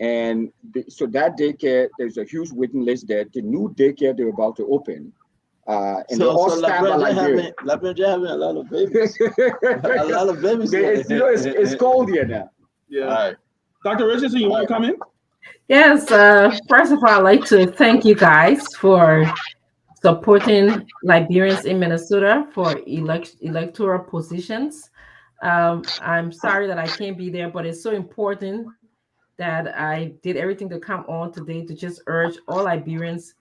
And so that daycare, there's a huge waiting list there. The new daycare they're about to open. And they're all staffed by Liberia. Liberia having a lot of babies. A lot of babies. It's cold here now. Yeah. All right. Dr. Richardson, you want to come in? Yes. First of all, I'd like to thank you guys for supporting Liberians in Minnesota for electoral positions. I'm sorry that I can't be there, but it's so important that I did everything to come on today to just urge all Liberians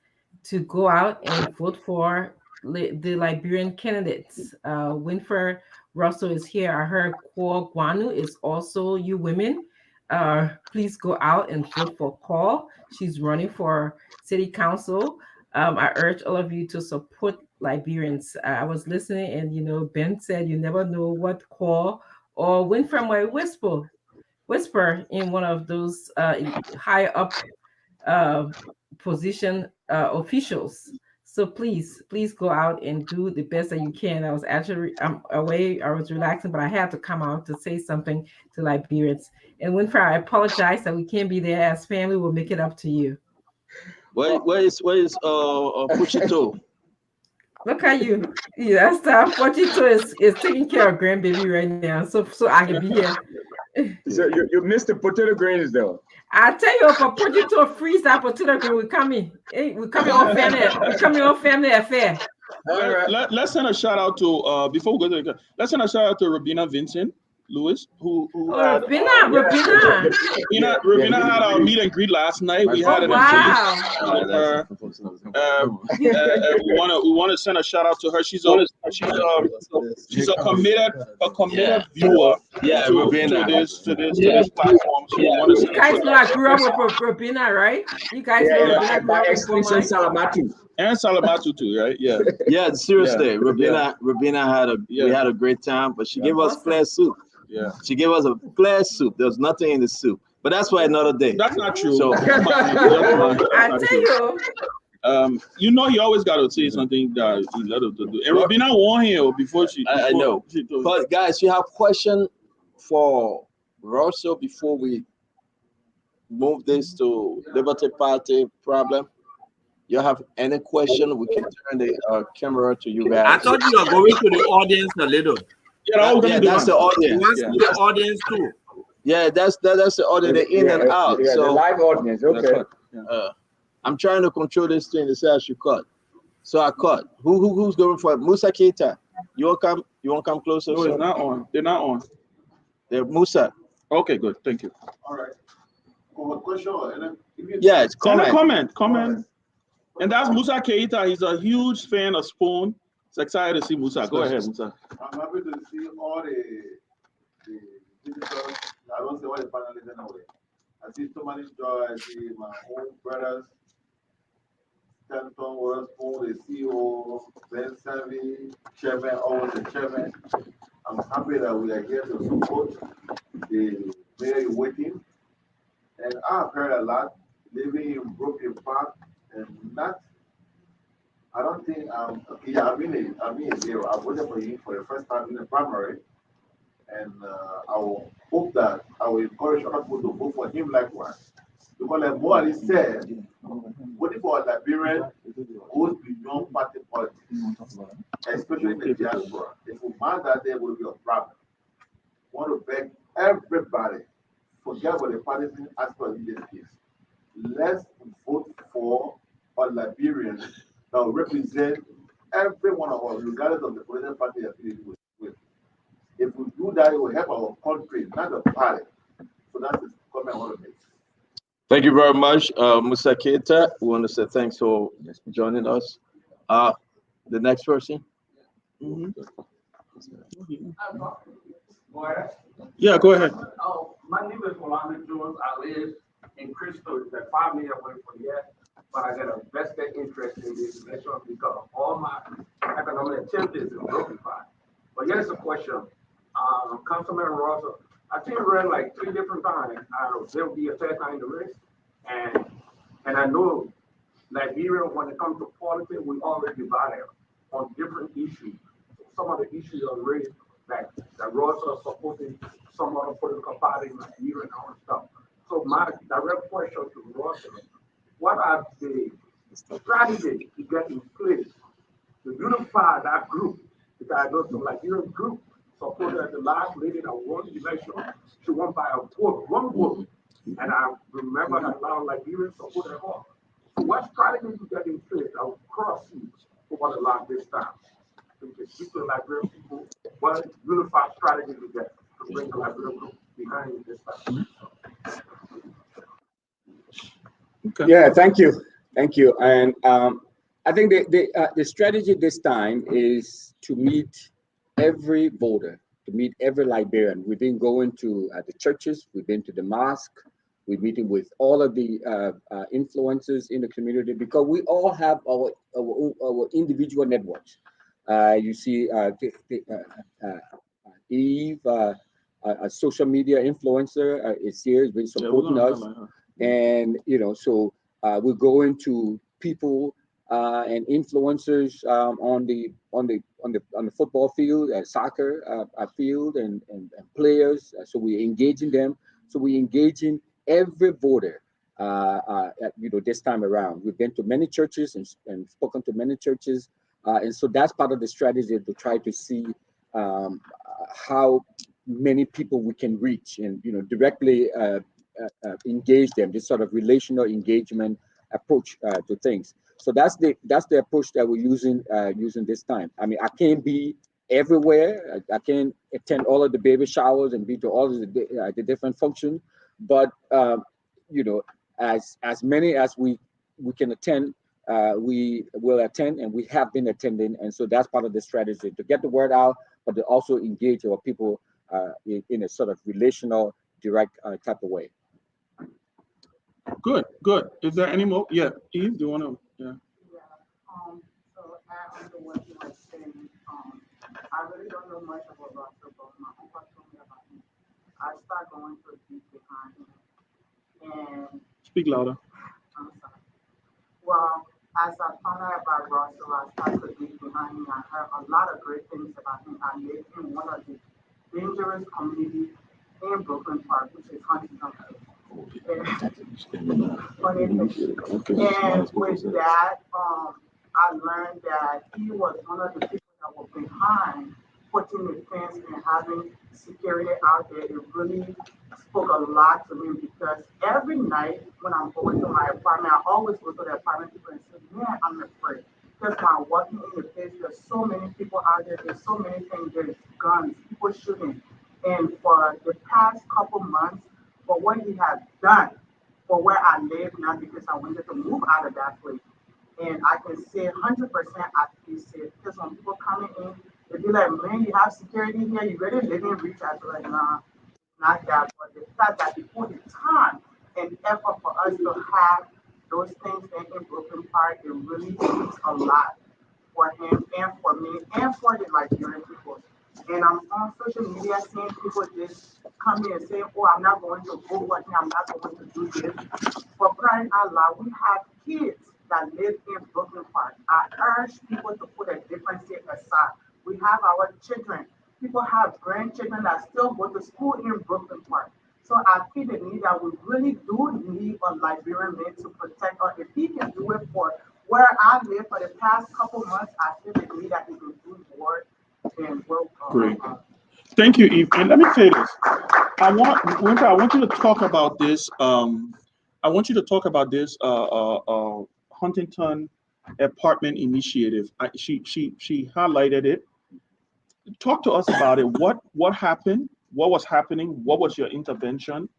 to go out and vote for the Liberian candidates. Winfrey Russell is here. I heard Kwa Guanu is also you women. Please go out and vote for Call. She's running for city council. I urge all of you to support Liberians. I was listening, and Ben said you never know what Call or Winfrey might whisper in one of those high up position officials. So please go out and do the best that you can. I'm away. I was relaxing, but I had to come out to say something to Liberians. And Winfrey, I apologize that we can't be there. As family, we'll make it up to you. Where is Puchito? Look at you. Yeah, that's Puchito is taking care of grandbaby right now, so I can be here. So you missed the potato grains though. I tell you, if I put you to a freeze, that potato grain will come in. We're coming on family affair. All right. Let's send a shout out to before we go to let's send a shout out to Robina Vincent Lewis, who Robina had our meet and greet last night. We had an event. We want to send a shout out to her. She's a committed viewer. Yeah, Robina. To this platform. So you guys know I grew up with Robina, right? You guys know Robina extension Salamatu. And Salamatu too, right? Yeah. Yeah, seriously. Robina we had a great time, but she gave us clear soup. Yeah. She gave us a clear soup. There was nothing in the soup. But that's why another day. That's not true. So I tell you. He always got to say something that he let her to do. And Robina won here before she. I know. But guys, you have question for Russell before we move this to Liberty Party problem? You have any question? We can turn the camera to you guys. I thought you were going to the audience a little. That's the audience. The audience too. Yeah, that's the audience, the in and out. Yeah, so the live audience. Okay. I'm trying to control this thing. They say I should cut. So I cut. Who's going for it? Musa Keita. You want to come closer? No, it's not on. They're not on. They're Musa. Okay, good. Thank you. All right. Question. Yeah, it's comment. And that's Musa Keita. He's a huge fan of Spoon. It's excited to see Musa. Go ahead, Musa. I'm happy to see all the visitors. I don't see all the panelists anyway. I see so many joy. I see my own brothers, Stanton, Spoon, the CEO, Ben Savvy, Chairman, always the Chairman. I'm happy that we are here to support the mayor waiting. And I've heard a lot living in Brooklyn Park and not I don't think okay, yeah, I'm in a zero. I voted for him for the first time in the primary, and I will hope that I will encourage other people to vote for him likewise. Because like Moali said, voting for a Liberian goes beyond party politics, especially in the diaspora. If we mind that, there will be a problem. I want to beg everybody, forget about the partisan aspect in this case. Let's vote for a Liberian that will represent every one of us, regardless of the political party affiliated with. If we do that, it will help our country, not the party. So that's the comment I want to make. Thank you very much, Musa Keita. We want to say thanks for joining us. The next person. Yeah, go ahead. Oh, my name is Rolando Jones. I live in Crystal. It's like 5 minutes away from here, but I got a vested interest in this election because all my economic activities is broken by. But here's the question. Councilman Ross, I think I read like 3 different times. There will be a third time in the race. And I know Liberia, when it comes to politics, we already divided on different issues. Some of the issues are raised that Ross are supporting some other political party in Nigeria and all that stuff. So my direct question to Ross is, what are the strategies to get in place to unify that group? Because I know some Liberian group supported the last lady that won the election. She won by a vote, 1 vote. And I remember that a lot of Liberians supported her. So what strategy to get in place that will cross you over the line this time? To speak to the Liberian people, what unified strategy to get to bring the Liberian group behind you this time? Okay. Yeah, thank you. And I think the strategy this time is to meet every voter, to meet every Liberian. We've been going to the churches, we've been to the mosque, we're meeting with all of the influencers in the community because we all have our individual networks. You see Eve, a social media influencer, is here, has been supporting us. And so we're going to people and influencers on the football field, soccer field, and players. So we're engaging them. So we're engaging every voter. This time around, we've been to many churches and spoken to many churches, and so that's part of the strategy to try to see how many people we can reach and directly engage them. This sort of relational engagement approach to things. So that's the approach that we're using this time. I mean, I can't be everywhere. I can't attend all of the baby showers and be to all of the different functions. But as many as we can attend, we will attend, and we have been attending. And so that's part of the strategy to get the word out, but to also engage our people in a sort of relational, direct type of way. Good. Is there any more? Yeah, Eve, do you want to? Yeah. So add on to what you were saying, I really don't know much about Russell, but my uncle told me about him. I started going to deep behind him. And speak louder. I'm sorry. Well, as I found out about Russell, I started to dig behind him. I heard a lot of great things about him. I lived in one of the dangerous communities in Brooklyn Park, which is Huntington. And with that, I learned that he was one of the people that were behind putting the fence and having security out there. It really spoke a lot to me because every night when I'm going to my apartment, I always go to the apartment people and say, man, I'm afraid. Because when I'm walking in the place, there's so many people out there, there's so many things, there's guns, people shooting. And for the past couple months, for what he has done for where I live now, because I wanted to move out of that place. And I can say 100% I feel safe because when people coming in, they be like, man, you have security here, you ready to live in reach? I be like, nah, not that. But the fact that he put the time and effort for us to have those things in Brooklyn Park, it really means a lot for him and for me and for the Liberian people. And I'm on social media seeing people just come here and say, oh, I'm not going to vote with him, I'm not going to do this. For crying out loud, we have kids that live in Brooklyn Park. I urge people to put a differences aside. We have our children. People have grandchildren that still go to school in Brooklyn Park. So I feel the need that we really do need a Liberian man to protect us. If he can do it for where I live for the past couple months, I feel the need that he can do more than what. Great. Thank you, Eve. And let me say this. Winter, I want you to talk about this. I want you to talk about this Huntington apartment initiative. She highlighted it. Talk to us about it. What happened? What was happening? What was your intervention?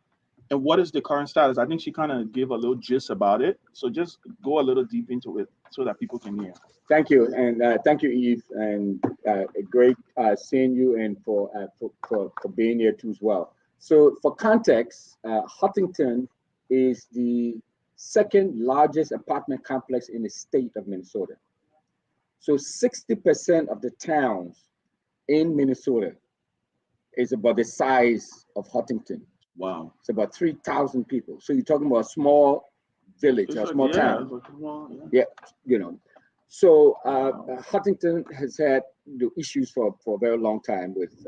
And what is the current status? I think she kind of gave a little gist about it. So just go a little deep into it so that people can hear. Thank you, and thank you, Eve, and great seeing you, and for being here too as well. So, for context, Huntington is the second largest apartment complex in the state of Minnesota. So, 60% of the towns in Minnesota is about the size of Huntington. Wow! It's about 3,000 people. So, you're talking about a small village, a small town. Yeah, you know. So Huntington has had issues for a very long time with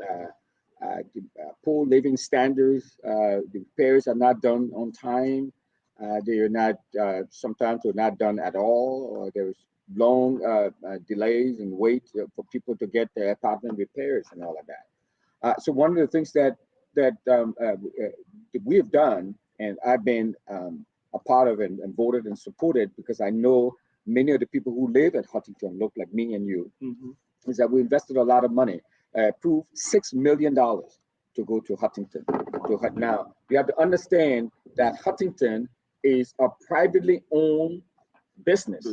poor living standards. The repairs are not done on time. They are not, sometimes they're not done at all, or there's long delays and wait for people to get their apartment repairs and all of that. So one of the things that we have done, and I've been a part of and voted and supported, because I know many of the people who live at Huntington look like me and you, is that we invested a lot of money, approved $6 million to go to Huntington. Now, you have to understand that Huntington is a privately owned business.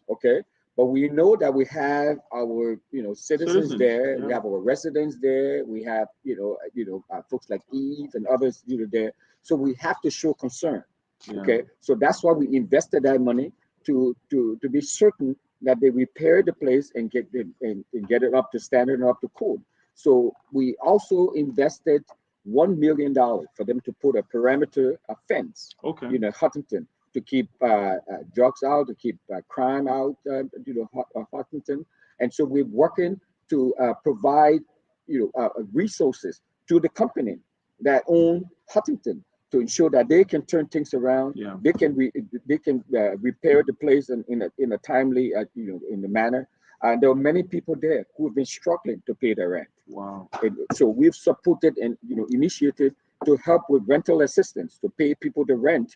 Okay? But we know that we have our, citizens there. Yeah. We have our residents there. We have, folks like Eve and others, there. So we have to show concern. Yeah. Okay? So that's why we invested that money, to be certain that they repair the place and get it up to standard and up to code. So we also invested $1 million for them to put a perimeter, a fence, Huntington, to keep drugs out, to keep crime out, Huntington. And so we're working to provide, resources to the company that own Huntington, to ensure that they can turn things around. Yeah. They can repair the place in a timely, in the manner. And there are many people there who have been struggling to pay their rent. Wow! And so we've supported and initiated to help with rental assistance to pay people the rent,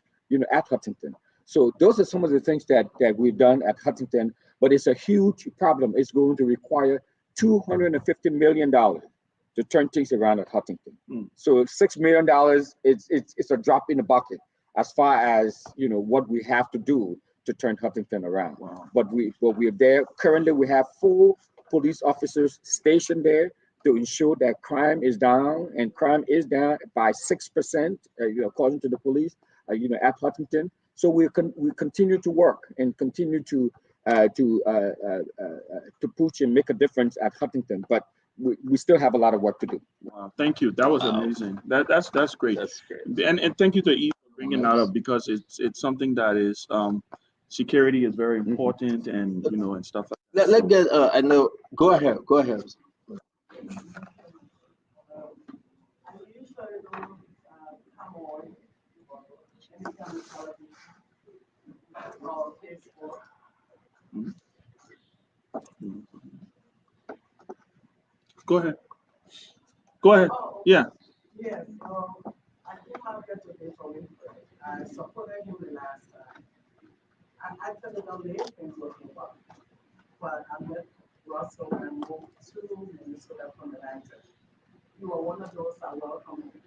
at Huntington. So those are some of the things that we've done at Huntington. But it's a huge problem. It's going to require $250 million to turn things around at Huntington. So $6 million, it's a drop in the bucket as far as what we have to do to turn Huntington around. Wow. But we're there. Currently, we have 4 police officers stationed there to ensure that crime is down, and crime is down by 6%, according to the police, at Huntington. So we continue to work and continue to push and make a difference at Huntington. But we still have a lot of work to do. Wow, thank you. That was amazing. That's great. That's great. And thank you to Eve for bringing that up, because it's something that is security is very important, and and stuff like that. Let's get I know. Go ahead. Go ahead. Yeah. Yes. I came out here today for Winfrey. I supported him the last time. I actually don't know things working well, but I met Russell and moved to Minnesota from Atlanta. You are one of those that welcome me.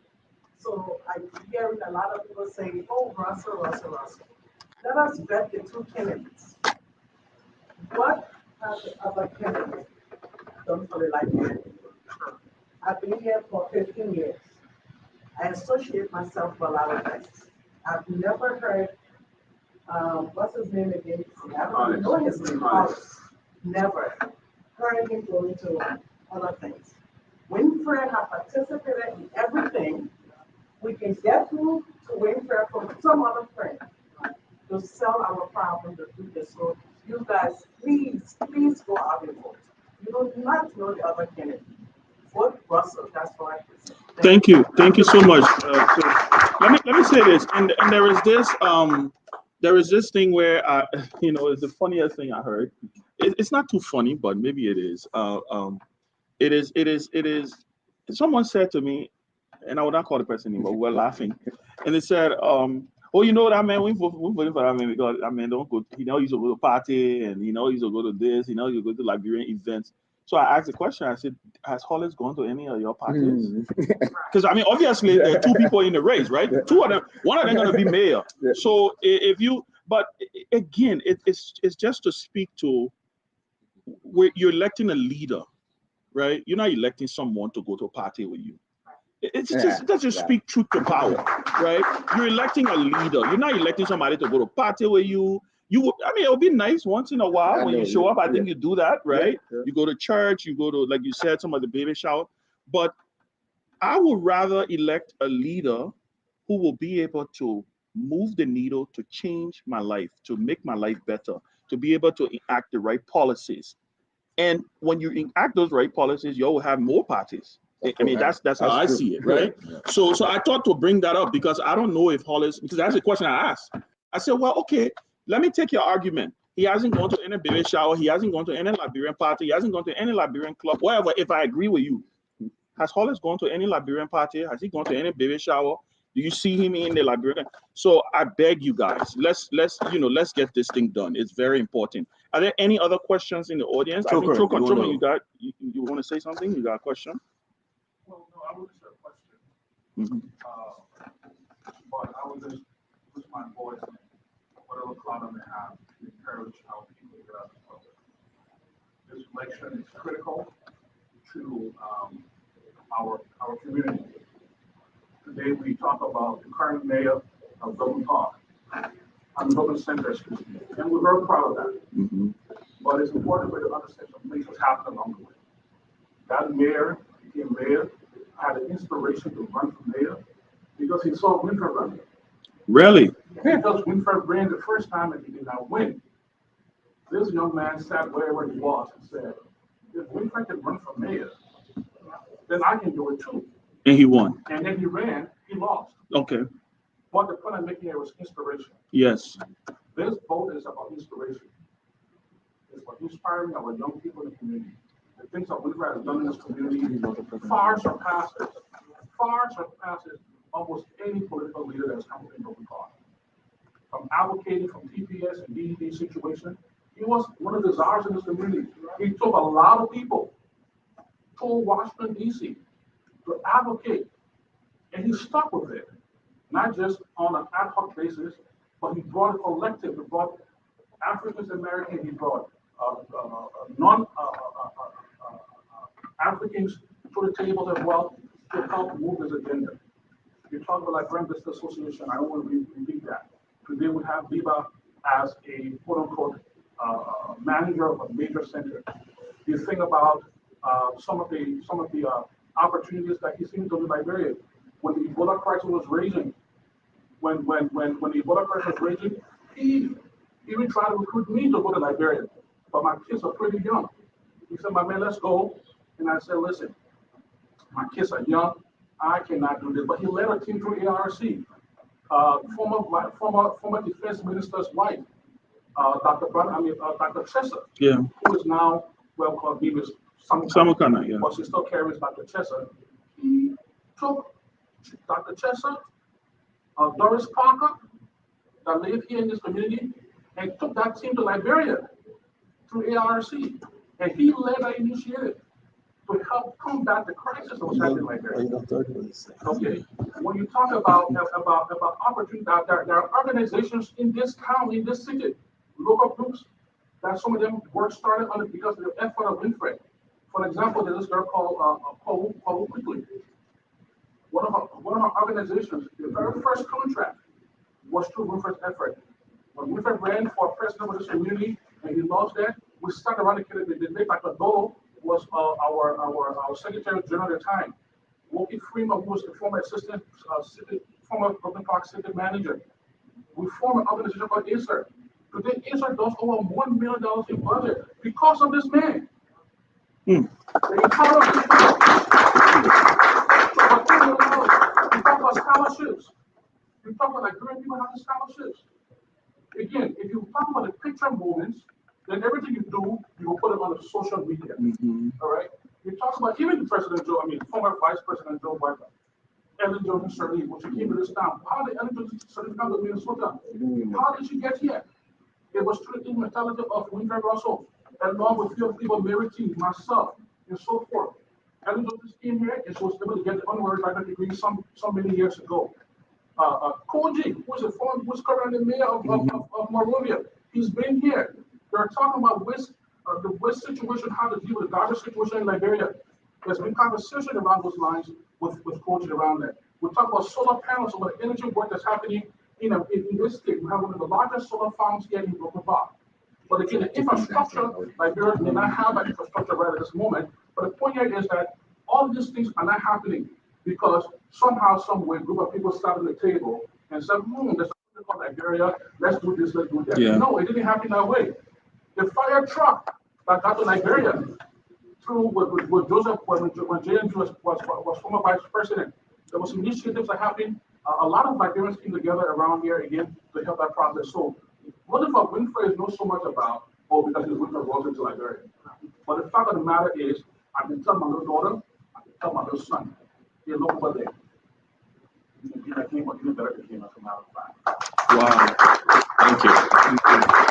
So I'm hearing a lot of people saying, "Oh, Russell." Let us vet the 2 candidates. What have the other candidates done for the Liberian? I've been here for 15 years. I associate myself with a lot of things. I've never heard, what's his name again? I don't even know his name. Never heard him go into other things. Winfrey have participated in everything. We can get through to Winfrey from some other friend. to sell our problem to do this. So you guys, please go out and vote. You do not know the other candidate. Vote Russell. That's all I can say. Thank you so much. So let me say this, and there is this thing where it's the funniest thing I heard. It's not too funny, but maybe it is. It is. Someone said to me, and I would not call the person name, but we were laughing, and they said, "Oh, you know that man, we voted for that man because that man don't go. He used to go to party, and he used to go to this. He used to go to Liberian events." So I asked the question. I said, "Has Hollis gone to any of your parties?" Because I mean, obviously there are two people in the race, right? Two of them. One of them going to be mayor. So if you, but again, it's just to speak to where you're electing a leader, right? You're not electing someone to go to a party with you. It's just speak truth to power, right? You're electing a leader. You're not electing somebody to go to a party with you. It would be nice once in a while when you show up. I think you do that, right? You go to church, you go to, like you said, some of the baby shower. But I would rather elect a leader who will be able to move the needle to change my life, to make my life better, to be able to enact the right policies. And when you enact those right policies, you will have more parties. I mean, that's how I see it, right? Yeah. So I thought to bring that up because I don't know if Hollis, because that's the question I asked. I said, well, okay, let me take your argument. He hasn't gone to any baby shower. He hasn't gone to any Liberian party. He hasn't gone to any Liberian club, whatever. If I agree with you, has Hollis gone to any Liberian party? Has he gone to any baby shower? Do you see him in the Liberian? So I beg you guys, let's get this thing done. It's very important. Are there any other questions in the audience? Choker, you want to say something? You got a question? Well, no, I would just have a question. But I would just push my voice in whatever cloud I may have to encourage our people to get out of public. This election is critical to our community. Today we talk about the current mayor of Dublin Park. Dublin Center, excuse me. And we're very proud of that. But it's important for you to understand some things that's happened along the way. That mayor became mayor, had an inspiration to run for mayor because he saw Winfred run. Really? Because Winfred ran the first time and he did not win. This young man sat wherever he was and said, if Winfred can run for mayor, then I can do it too. And he won. And then he ran, he lost. Okay. But the point I'm making here was inspiration. Yes. This vote is about inspiration. It's about inspiring our young people in the community. The things that Winfred has done in this community far surpasses almost any political leader that's come in Dublin Park. From advocating from TPS and DED situation, he was one of the czars in this community. He took a lot of people to Washington, D.C. to advocate, and he stuck with it, not just on an ad hoc basis, but he brought a collective. He brought Africans American. He brought Africans to the table as well to help move his agenda. You talk about Liberian Business Association. I don't want to repeat that. Today we have Biba as a quote unquote manager of a major center. You think about some of the opportunities that he's seen to Liberia. When the Ebola crisis was raging, when the Ebola crisis was raging, he even tried to recruit me to go to Liberia, but my kids are pretty young. He said, "My man, let's go." And I said, "Listen, my kids are young. I cannot do this." But he led a team through ARC. Former defense minister's wife, Dr. Chessa, who is now called Beavis Samukana, yeah. But she still carries Dr. Chessa. He took Dr. Chessa, Doris Parker, that live here in this community, and took that team to Liberia through ARC. And he led that initiative to help combat the crisis that was happening in Liberia. Okay, when you talk about opportunity, there are organizations in this town, in this city, local groups, that some of them were started on it because of the effort of Winfred. For example, there's this girl called Paul Quickly. One of our organizations, the very first contract was through Winfred's effort. When Winfred ran for president of this community and he lost that, we started around the day Dr. Dolo was our Secretary General at the time. Woki Freeman, who was the former assistant, former Brooklyn Park city manager. We formed an organization called ACER. Today, ACER does over $1 million in budget because of this man. You talk about scholarships. You talk about Nigerian people having scholarships. Again, if you talk about the picture moments, then everything you do, you will put it on the social media. All right? You talk about even President Joe, former Vice President Joe Biden, Ellen Jones Sirleaf, when she came to this town. How did Ellen Jones Sirleaf come to Minnesota? How did she get here? It was through the mentality of Winfred Russell, along with few people, Mary T, myself, and so forth. Ellen Jones came here and she was able to get the honorary doctorate degree some many years ago. Koji, who's currently the mayor of Monrovia, he's been here. They're talking about the waste situation, how to deal with the garbage situation in Liberia. There's been conversation around those lines with Koji around that. We talk about solar panels, about the energy work that's happening in this state. We have one of the largest solar farms here in Brooklyn Park. But again, the infrastructure, Liberia may not have that infrastructure right at this moment. But the point here is that all these things are not happening because somehow, some way, a group of people sat on the table and said, there's something called Liberia, let's do this, let's do that. Yeah. No, it didn't happen that way. The fire truck that got to Liberia through with Joseph, when JMG was former vice president, there was initiatives that happened. A lot of Liberians came together around here again to help that process. So what if Winfrey is not so much about, because he's Winfrey goes into Liberia. But the fact of the matter is, I can tell my little daughter, I can tell my little son, they look over there. I came, but even better became as a matter of fact. Wow.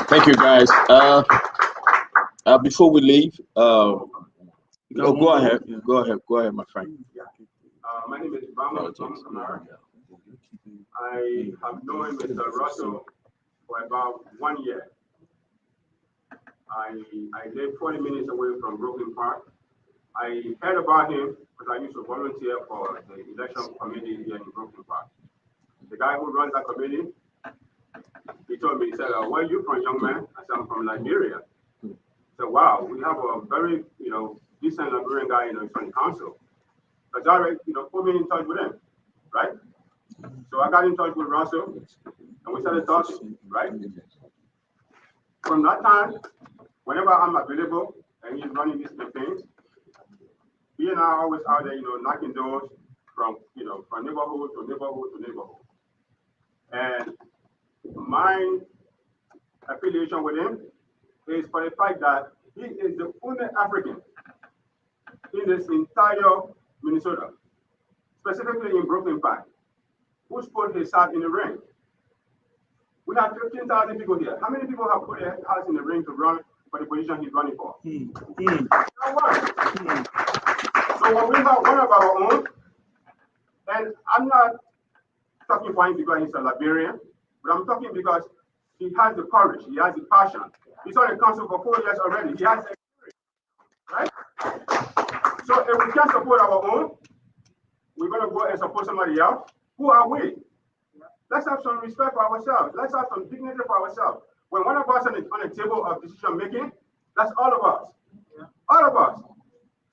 Thank you, guys. Before we leave, go ahead, my friend. My name is Bama from America. I have known Mr. Russell for about 1 year. I live 40 minutes away from Brooklyn Park. I heard about him because I used to volunteer for the election committee here in Brooklyn Park. The guy who runs that committee, he told me, he said, where are you from, young man? I said, I'm from Liberia. He said, wow, we have a very, decent Liberian guy, in the council. So Jared, put me in touch with him, right? So I got in touch with Russell, and we started talking, right? From that time, whenever I'm available and he's running these campaigns, he and I are always out there, knocking doors from neighborhood to neighborhood to neighborhood. And my affiliation with him is for the fact that he is the only African in this entire Minnesota, specifically in Brooklyn Park, who's put his hat in the ring. We have 15,000 people here. How many people have put their hats in the ring to run for the position he's running for? Not one. So when we have one of our own, and I'm not talking for him because he's a Liberian, but I'm talking because he has the courage, he has the passion. He's on the council for 4 years already. He has the experience, right? So if we can't support our own, we're going to go and support somebody else. Who are we? Let's have some respect for ourselves. Let's have some dignity for ourselves. When one of us on the table of decision making, that's all of us. All of us.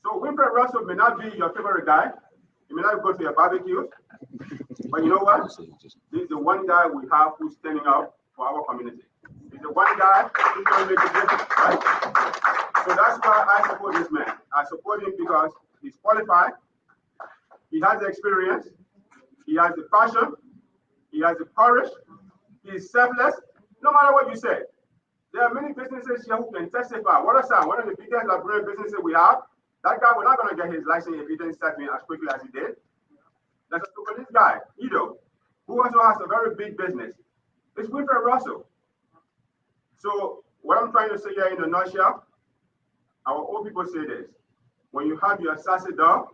So Winfred Russell may not be your favorite guy. He may not go to your barbecues. But you know what? He's the one guy we have who's standing up for our community. He's the one guy who's going to make a difference, right? So that's why I support this man. I support him because he's qualified. He has the experience. He has the passion. He has the courage. He's selfless. No matter what you say, there are many businesses here who can testify. One of the biggest Liberian businesses we have, that guy was not going to get his license if he didn't step in as quickly as he did. There's a police guy, Ido, who also has a very big business. It's Winfred Russell. So what I'm trying to say here in a nutshell, our old people say this: when you have your sassy dog,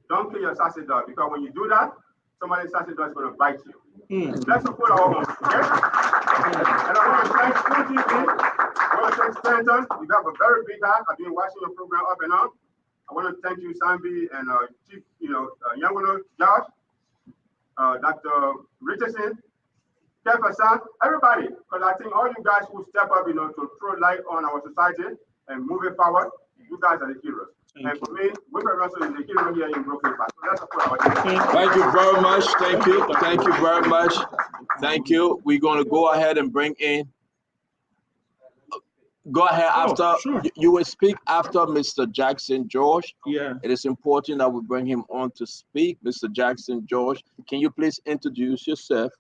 don't kill your sassy dog, because when you do that, somebody's sassy dog is going to bite you. Let's support our own, okay? And I want to thank School TV. I want to thank Stanton. You have a very big heart. I've been watching your program up and on. I want to thank you, Sambi, and Chief, Yanguno Josh, Dr. Richardson, Kev Hassan, everybody, because I think all you guys who step up, to throw light on our society and move it forward, you guys are the heroes. And for me, Winfred Russell is the hero here in Brooklyn Park. So let's support our team. Thank you very much. Thank you. Thank you very much Thank you. We're going to go ahead and bring in. Go ahead after. Sure. You will speak after Mr. Jackson George. Yeah. It is important that we bring him on to speak. Mr. Jackson George, can you please introduce yourself?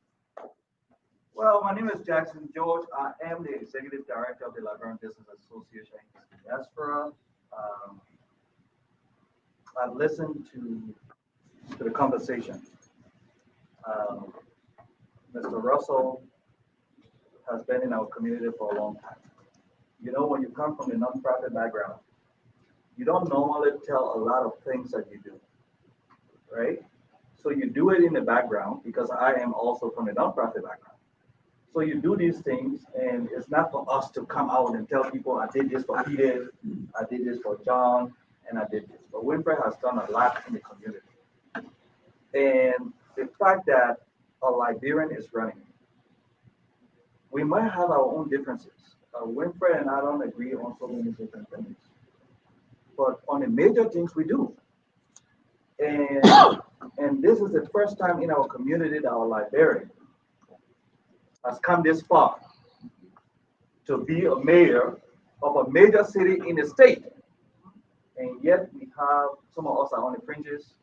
Well, my name is Jackson George. I am the Executive Director of the Liberian Business Association in Diaspora. I've listened to the conversation. Mr. Russell has been in our community for a long time. You know, when you come from a nonprofit background, you don't normally tell a lot of things that you do, right? So you do it in the background because I am also from a nonprofit background. So you do these things, and it's not for us to come out and tell people, I did this for Peter, I did this for John, and I did this. But Winfred has done a lot in the community. And the fact that a Liberian is running, we might have our own differences. Winfred and I don't agree on so many different things. But on the major things we do. And this is the first time in our community that our Liberian has come this far to be a mayor of a major city in the state. And yet we have, some of us are on the fringes.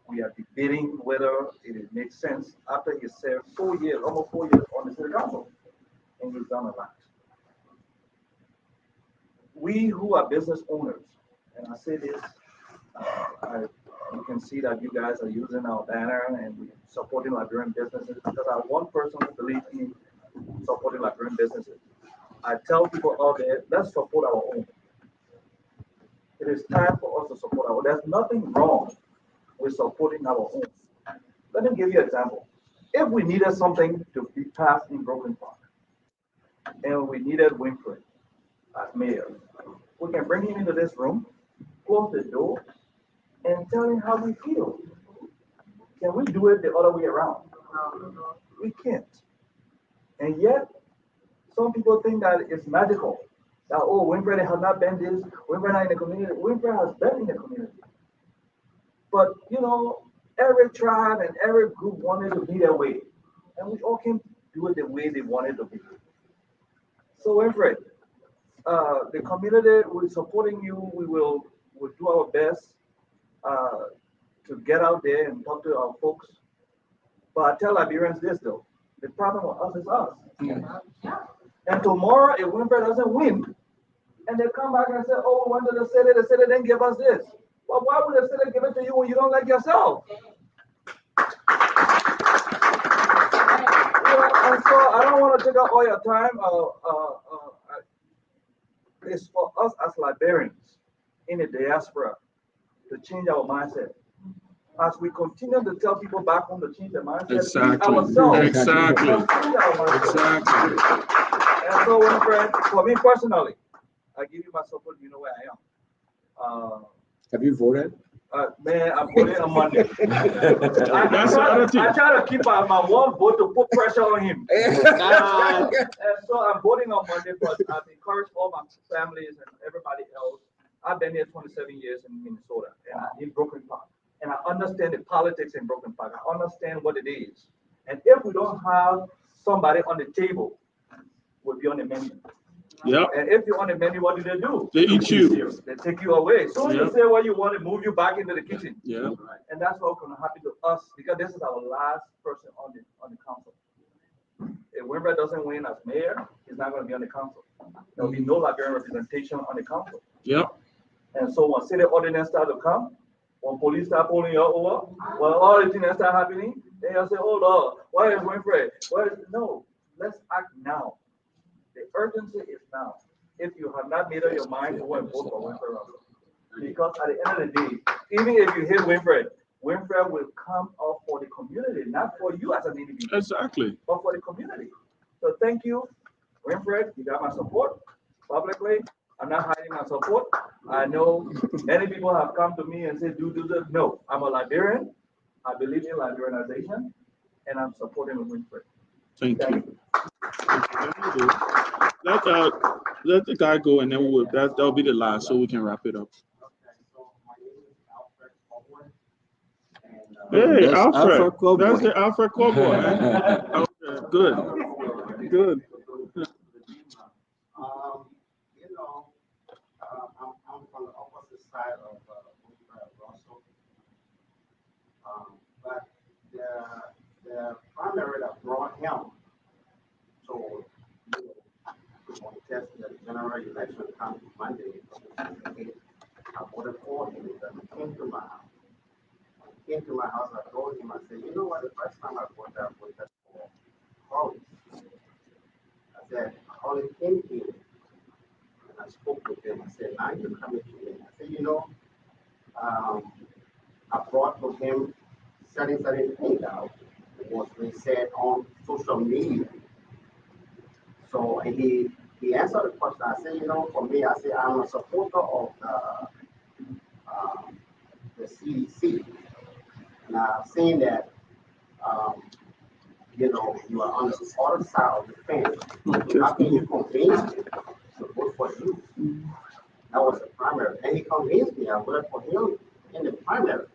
We are debating whether it makes sense after he served 4 years, almost 4 years on the city council. And he's done a lot. We who are business owners, and I say this, you can see that you guys are using our banner and we're supporting Liberian businesses because I'm one person who believes in supporting Liberian businesses. I tell people out there, let's support our own. It is time for us to support our own. There's nothing wrong with supporting our own. Let me give you an example. If we needed something to be passed in Broken Park, and we needed Winfred as mayor, we can bring him into this room, close the door, and tell him how we feel. Can we do it the other way around? We can't. And yet, some people think that it's magical. That, oh, Winfred has not been this, Winfred not in the community. Winfred has been in the community. But, you know, every tribe and every group wanted to be their way. And we all can do it the way they wanted to be. So, Winfred, the community, we're supporting you. We'll do our best to get out there and talk to our folks. But I tell Liberians this, though. The problem with us is us. Yeah. And tomorrow, if Winfred doesn't win, and they come back and say, oh, we went to the city didn't give us this. Well, why would the city give it to you when you don't like yourself? And so I don't want to take up all your time. It's for us as Liberians in the diaspora to change our mindset. As we continue to tell people back home to change their mindset, Exactly. And so, Winfred, for me personally, I give you my support. You know where I am. Have you voted? Man, I'm voting on Monday. I try to keep my one vote to put pressure on him. And so I'm voting on Monday, but I've encouraged all my families and everybody else. I've been here 27 years in Minnesota and in Broken Park. And I understand the politics in Broken Park. I understand what it is. And if we don't have somebody on the table, we'll be on the menu. Yeah. And if you're on the menu, what do? They eat you. They take you away. So you say what you want to move you back into the kitchen. Yeah. And that's what's going to happen to us because this is our last person on the council. If Winfred doesn't win as mayor, he's not going to be on the council. There will be no Liberian representation on the council. Yeah. And so when city ordinance start to come, when police start pulling you over, when all the things that start happening, then you'll say, oh Lord, why is Winfred? No, let's act now. The urgency is now. If you have not made up your mind, go and vote for Winfred Russell. Because at the end of the day, even if you hate Winfred, Winfred will come up for the community, not for you as an individual. Exactly. But for the community. So thank you, Winfred. You got my support publicly. I'm not hiding my support. I know many people have come to me and said, do this. No, I'm a Liberian. I believe in Liberianization, and I'm supporting Winfred. Thank you. Let the guy go, and then that'll be the last, so we can wrap it up. Hey, Alfred. That's the Alfred Cowboy. Good. Good. You know, I'm from the opposite side of Russell. But the primary that brought him to contest the general election come Monday, I voted for him. He came to my house. He came to my house. I told him, I said, you know what? The first time I voted for Holly. I said, Holly came here. And I spoke with him. I said, now you're coming to me. I said, you know, I brought to him certain things out was being said on social media. So he answered the question. I said, you know, for me, I say I'm a supporter of the CDC, and I've seen that you know you are on the other side of the fence. How can you convince me to vote for you? That was the primary, and he convinced me. I voted for him in the primary.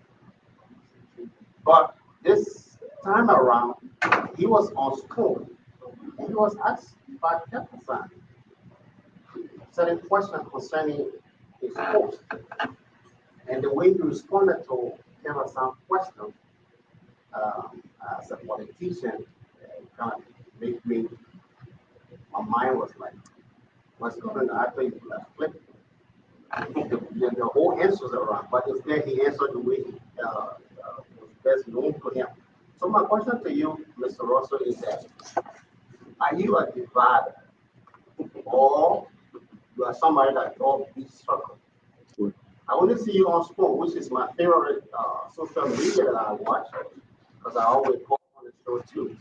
But this time around, he was on school, and he was asked by Jefferson certain questions concerning his post. And the way he responded to Jefferson's question as a politician kind of made me, my mind was like, what's going on? I think flip the whole answers around, but instead he answered the way was best known to him. So my question to you, Mr. Russell, is that are you a divider or you are somebody that draws big circle? I only see you on Spoon, which is my favorite social media that I watch because I always post on the show too.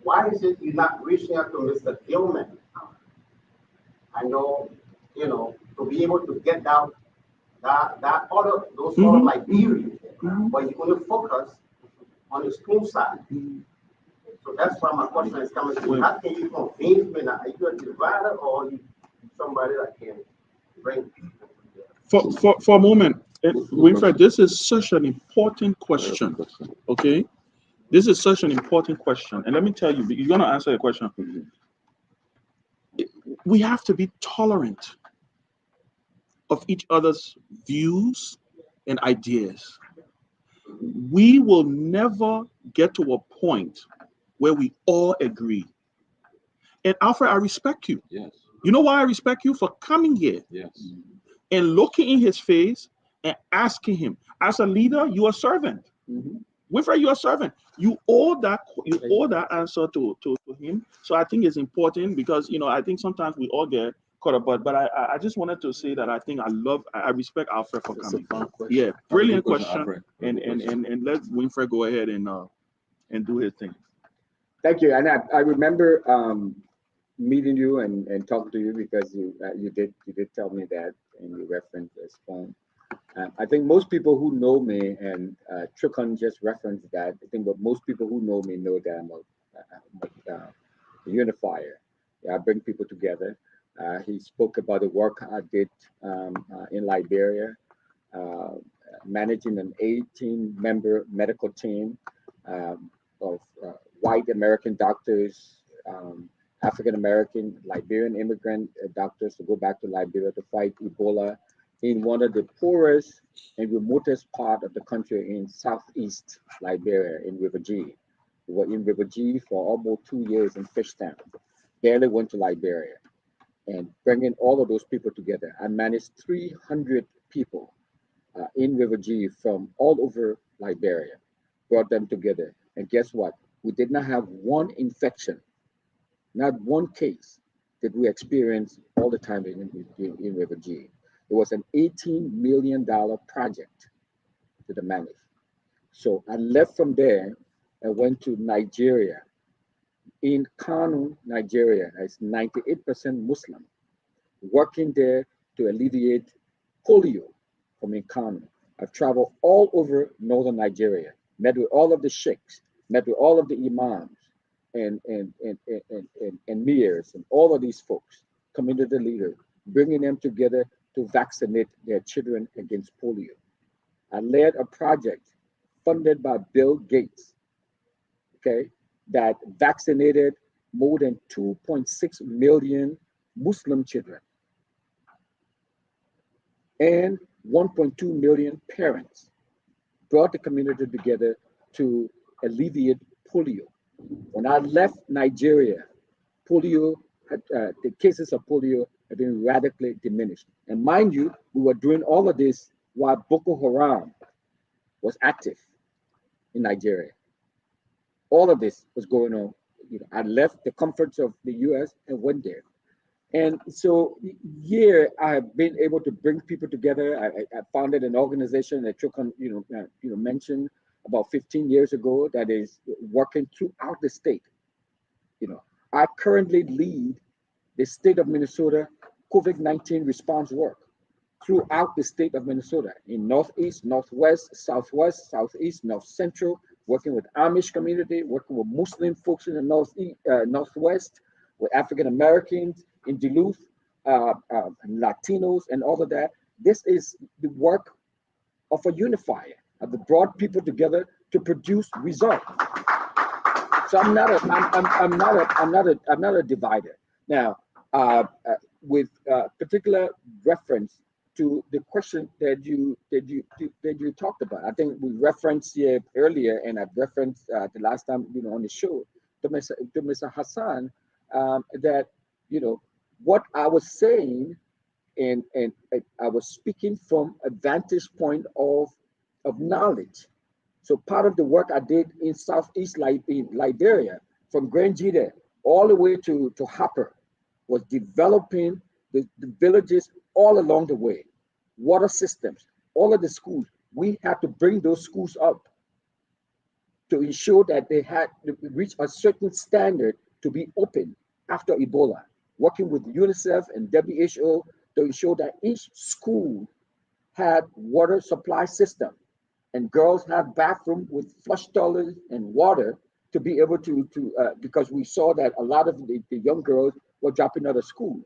Why is it you're not reaching out to Mr. Gilman? I know, you know, to be able to get down that other those sort of Liberians, but you're going to focus on the school side. So that's why my question is coming to you. How can you convince me that are you a divider or are you somebody that can bring people together? For a moment, Winfred, this is such an important question. Okay? This is such an important question. And let me tell you, you're going to answer the question. We have to be tolerant of each other's views and ideas. We will never get to a point where we all agree. And Alfred, I respect you. Yes. You know why I respect you? For coming here. Yes. And looking in his face and asking him, as a leader, you are a servant. Winfred, you are a servant. You owe that answer to him. So I think it's important because I think sometimes we all get caught up. But I just wanted to say that I respect Alfred for coming. Yeah, brilliant question. And let Winfred go ahead and do his thing. Thank you. And I remember meeting you and talking to you because you did tell me that and you referenced this phone. I think most people who know me, and Tricon just referenced that, I think but most people who know me know that I'm a unifier. Yeah, I bring people together. He spoke about the work I did in Liberia, managing an 18-member medical team of white American doctors, African-American, Liberian immigrant doctors to go back to Liberia to fight Ebola in one of the poorest and remotest part of the country in southeast Liberia, in River G. We were in River G for almost 2 years in Fishtown. Barely went to Liberia. And bringing all of those people together. I managed 300 people in River G from all over Liberia, brought them together. And guess what? We did not have one infection, not one case that we experienced all the time in River G. It was an $18 million project to manage. So I left from there and went to Nigeria. In Kano, Nigeria, it's 98% Muslim, working there to alleviate polio from Kano. I've traveled all over northern Nigeria, met with all of the sheikhs, met with all of the imams and emirs and all of these folks, community leaders, bringing them together to vaccinate their children against polio. I led a project funded by Bill Gates, okay, that vaccinated more than 2.6 million Muslim children and 1.2 million parents, brought the community together to alleviate polio. When I left Nigeria, polio, the cases of polio have been radically diminished. And mind you, we were doing all of this while Boko Haram was active in Nigeria. All of this was going on. I left the comforts of the US and went there. And so here I have been able to bring people together. I founded an organization that Chukun, mentioned about 15 years ago that is working throughout the state. I currently lead the state of Minnesota COVID-19 response work throughout the state of Minnesota in Northeast, Northwest, Southwest, Southeast, North Central, working with Amish community, working with Muslim folks in the Northeast, Northwest, with African Americans in Duluth, Latinos, and all of that. This is the work of a unifier, of the brought people together to produce results. So I'm not a divider. Now, with particular reference to the question that you talked about, I think we referenced here earlier, and I've referenced the last time on the show to Mr. Hassan, that what I was saying, and I was speaking from a vantage point of knowledge. So part of the work I did in Southeast Liberia, from Grangita all the way to Hopper, was developing the villages all along the way, water systems, all of the schools. We had to bring those schools up to ensure that they had to reach a certain standard to be open after Ebola, working with UNICEF and WHO to ensure that each school had water supply system, and girls have bathroom with flush toilets and water to be able to because we saw that a lot of the young girls were dropping out of school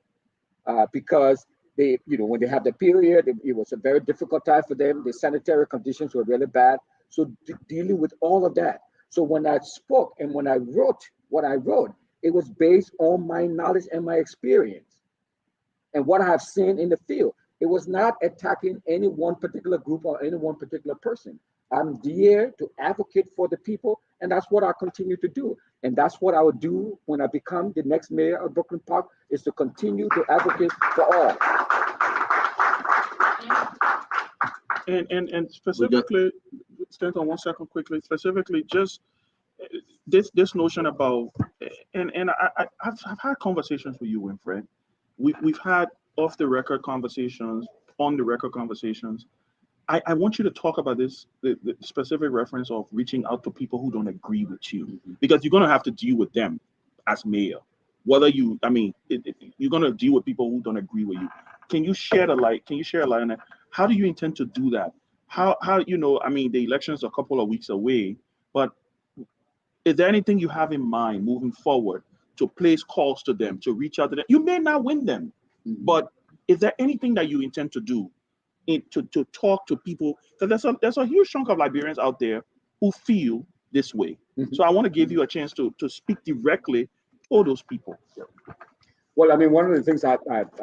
because they, when they had the period, it was a very difficult time for them. The sanitary conditions were really bad. So dealing with all of that. So when I spoke and when I wrote what I wrote, it was based on my knowledge and my experience and what I have seen in the field. It was not attacking any one particular group or any one particular person. I'm here to advocate for the people, and that's what I continue to do. And that's what I would do when I become the next mayor of Brooklyn Park, is to continue to advocate for all. And specifically, stand on 1 second quickly, specifically just this notion about, and I've had conversations with you, Winfred. We've had off the record conversations, on the record conversations. I want you to talk about this, the specific reference of reaching out to people who don't agree with you, because you're going to have to deal with them as mayor. Whether you're going to deal with people who don't agree with you. Can you share the light? Can you share a light on that? How do you intend to do that? How the election's a couple of weeks away, but is there anything you have in mind moving forward to place calls to them, to reach out to them? You may not win them, but is there anything that you intend to do to talk to people? Because there's a huge chunk of Liberians out there who feel this way. So I want to give you a chance to speak directly to those people. Well, one of the things I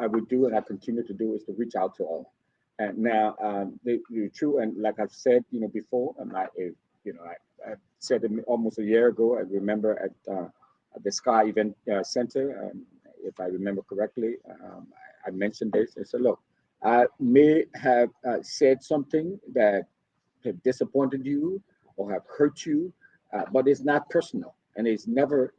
would do and I continue to do is to reach out to all. And now, the true, and like I've said, before, I said it almost a year ago. I remember at the Sky Event Center, if I remember correctly, I mentioned this. I said, look, I may have said something that have disappointed you or have hurt you, but it's not personal, and it's never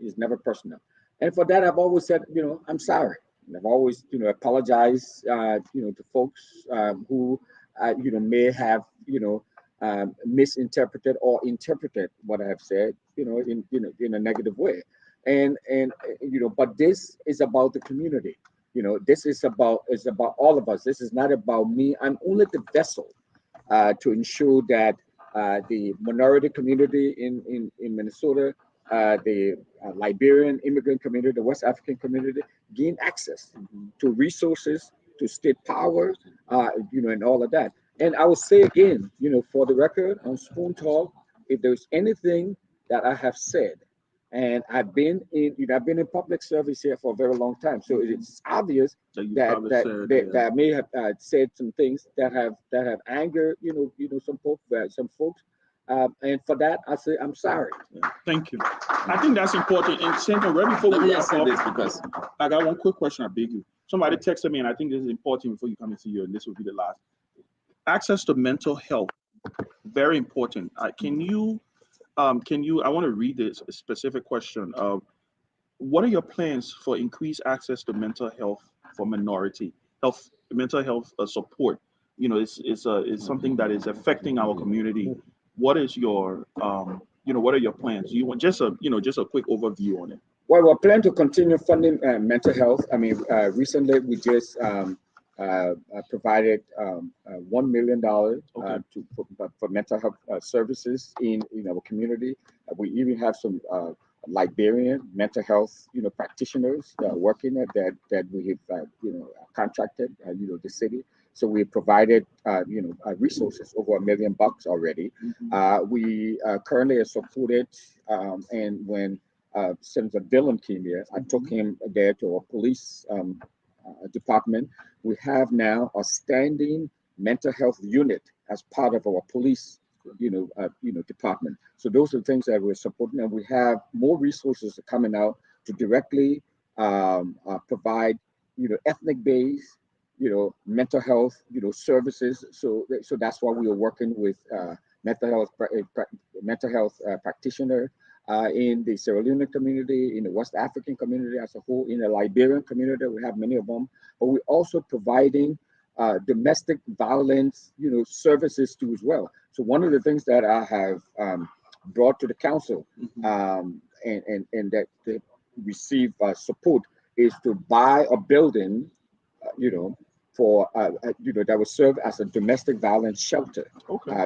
personal. And for that, I've always said, I'm sorry. And I've always, apologized, to folks who, may have, misinterpreted or interpreted what I have said, in a negative way. And but this is about the community. This is about all of us. This is not about me. I'm only the vessel to ensure that the minority community in Minnesota, the Liberian immigrant community, the West African community, gain access to resources, to state power, and all of that. And I will say again, for the record, on Spoon Talk, if there's anything that I have said And I've been in public service here for a very long time. So it's obvious that I may have said some things that have angered, some folks. And for that, I say I'm sorry. Thank you. I think that's important. And Senator, right before we wrap up, this because I got one quick question. I beg you. Somebody texted me, and I think this is important before you come into you, and this will be the last. Access to mental health, very important. Can you? I want to read this specific question of what are your plans for increased access to mental health for mental health support? It's something that is affecting our community. What is your, what are your plans? You want just a quick overview on it? Well, we're planning to continue funding mental health. I mean, recently we just provided $1 million for mental health services in our community. We even have some Liberian mental health practitioners working at that we have contracted the city. So we provided resources over $1 million already. We currently are supported, and when Senator Dillon came here, I took him there to our police department. We have now a standing mental health unit as part of our police department. So those are the things that we're supporting, and we have more resources coming out to directly provide ethnic-based mental health services. So that's why we are working with mental health practitioner in the Sierra Leone community, in the West African community as a whole, in the Liberian community. We have many of them, but we're also providing domestic violence services too as well. So one of the things that I have brought to the council and that they receive support is to buy a building for that will serve as a domestic violence shelter.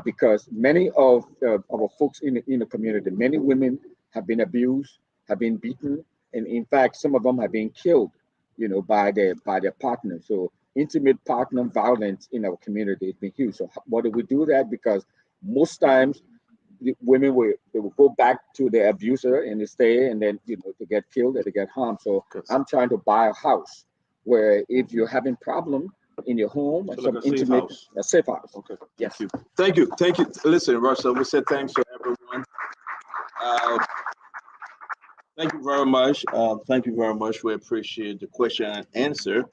Because many of our folks in the community, many women have been abused, have been beaten, and in fact some of them have been killed by their partner. So intimate partner violence in our community has been huge. So why do we do that? Because most times the women will go back to their abuser and they stay, and then they get killed or they get harmed. So I'm trying to buy a house where if you're having problem in your home, So some like a safe intimate house. a safe house. Okay. Yes. Thank you. Listen, Russell, we said thanks to everyone. Thank you very much. Thank you very much. We appreciate the question and answer.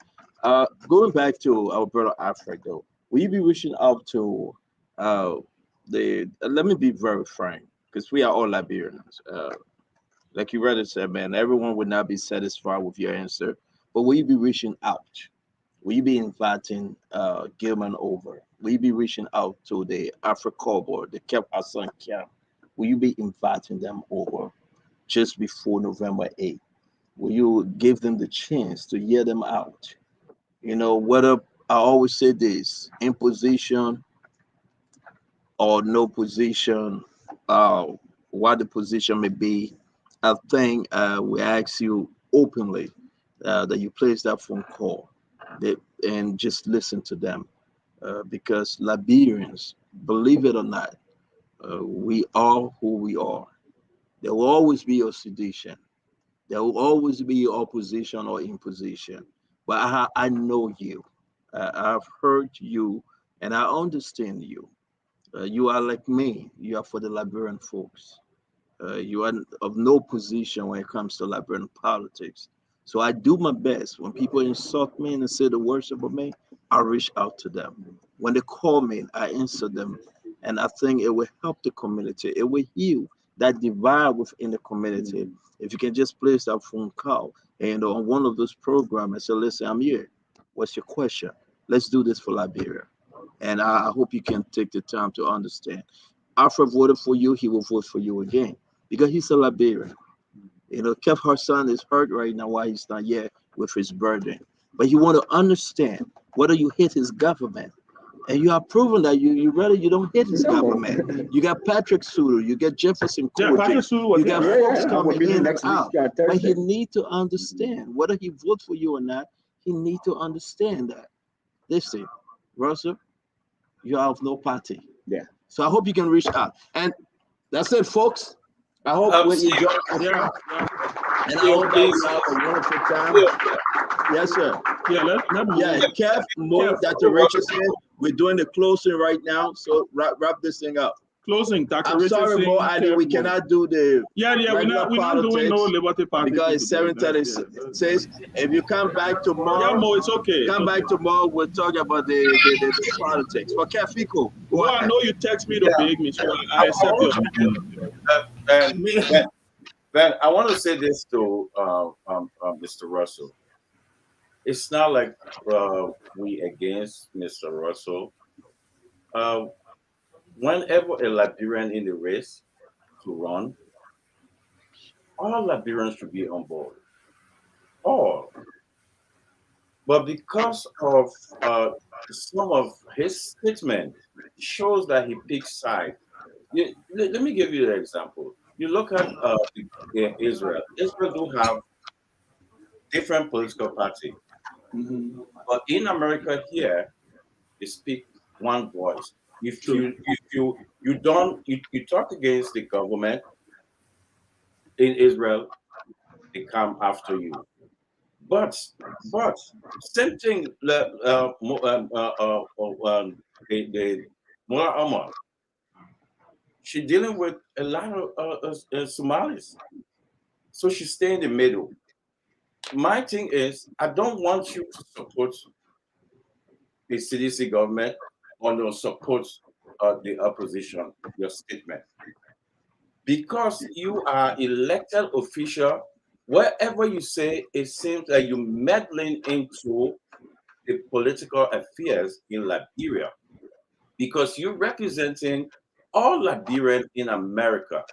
Going back to our brother Alfred, though, will you be reaching out to let me be very frank, because we are all Liberians. Like you rather said, man, everyone would not be satisfied with your answer, but will you be reaching out? Will you be inviting Gilman over? Will you be reaching out to the Africa board, the Cape Hassan camp? Will you be inviting them over just before November 8th? Will you give them the chance to hear them out? Whether I always say this, in position or no position, what the position may be, I think we ask you openly that you place that phone call and just listen to them. Because Liberians, believe it or not, we are who we are. There will always be a sedition. There will always be opposition or imposition. But I know you. I've heard you, and I understand you. You are like me. You are for the Liberian folks. You are of no position when it comes to Liberian politics. So I do my best. When people insult me and say the worst about me, I reach out to them. When they call me, I answer them. And I think it will help the community. It will heal that divide within the community. If you can just place that phone call and on one of those programs and say, listen, I'm here. What's your question? Let's do this for Liberia. And I hope you can take the time to understand. Alfred voted for you, he will vote for you again because he's a Liberian. Kev Hassan is hurt right now while he's not here with his burden. But you want to understand whether you hate his government. And you have proven that you don't hate his government. You got Patrick Suter, you got Jefferson Court, you got folks coming in and out. But he need to understand whether he votes for you or not. He need to understand that. Listen, Russell, you are of no party. Yeah. So I hope you can reach out. And that's it, folks. I hope we enjoy it. Yeah. And I hope that we have a wonderful time. Yes, sir. Yeah, Kev, Mo, Dr. Richardson, we're doing the closing right now. So wrap this thing up. Closing, Dr. I'm Richardson. sorry, Mo, we cannot do the we're not doing no Liberty Party because it's 7:36. If you come back tomorrow, Mo, it's okay. Come back tomorrow. We'll talk about the politics. For Kefiko, well, I know you text me to beg me, so I accept your. Ben, I want to say this to Mr. Russell. It's not like we against Mr. Russell. Whenever a Liberian in the race to run, all Liberians should be on board. All. But because of some of his statement shows that he picks side. Let me give you an example. You look at Israel. Israel do have different political party. Mm-hmm. But in America here, they speak one voice. If you talk against the government in Israel, they come after you. But same thing. The Mullah Omar, she's dealing with a lot of Somalis, so she stay in the middle. My thing is, I don't want you to support the CDC government or to support the opposition. Your statement, because you are elected official. Wherever you say, it seems like you're meddling into the political affairs in Liberia, because you're representing all Liberians in America.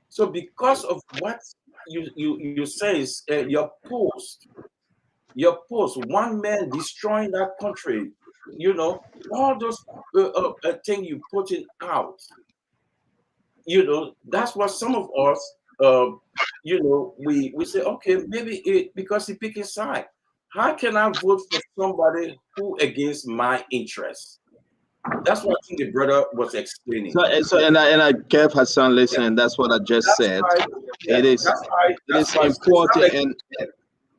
So because of what you say is your post, one man destroying that country, all those things you putting out, that's what some of us, we say, okay, maybe because he picked his side. How can I vote for somebody who against my interests? That's what I think the brother was explaining. So I Kev Hassan listening. That's what I just said. It is important,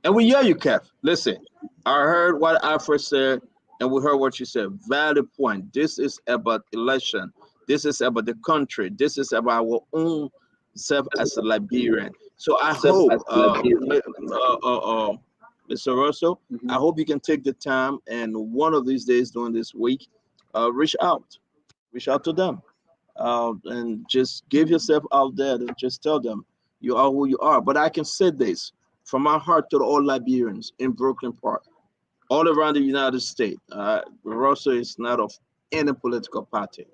and we hear you, Kev. Listen, I heard what Alfred said, and we heard what you said. Valid point. This is about election. This is about the country. This is about our own self as a Liberian. So I hope, Mr. Russell, I hope you can take the time and one of these days during this week, reach out to them, and just give yourself out there and just tell them you are who you are. But I can say this from my heart to all Liberians in Brooklyn Park, all around the United States. Russell is not of any political party.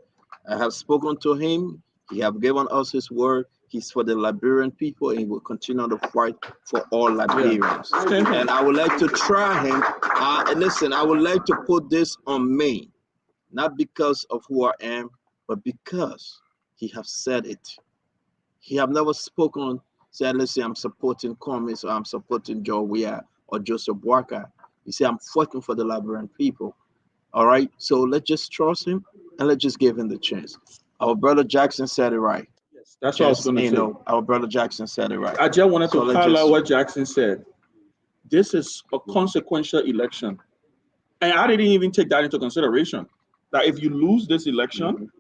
I have spoken to him. He have given us his word. He's for the Liberian people, and he will continue to fight for all Liberians. Yeah. And I would like to try him. Listen, I would like to put this on me, not because of who I am, but because he have said it. He have never spoken, said, listen, I'm supporting Commies, or I'm supporting Joe Weah or Joseph Boakai. He said, I'm fighting for the Liberian people. All right, so let's just trust him and let's just give him the chance. Our brother Jackson said it right. Yes, that's what I was going to say. Our brother Jackson said it right. I just wanted to call out what Jackson said. This is a consequential election. And I didn't even take that into consideration. That if you lose this election,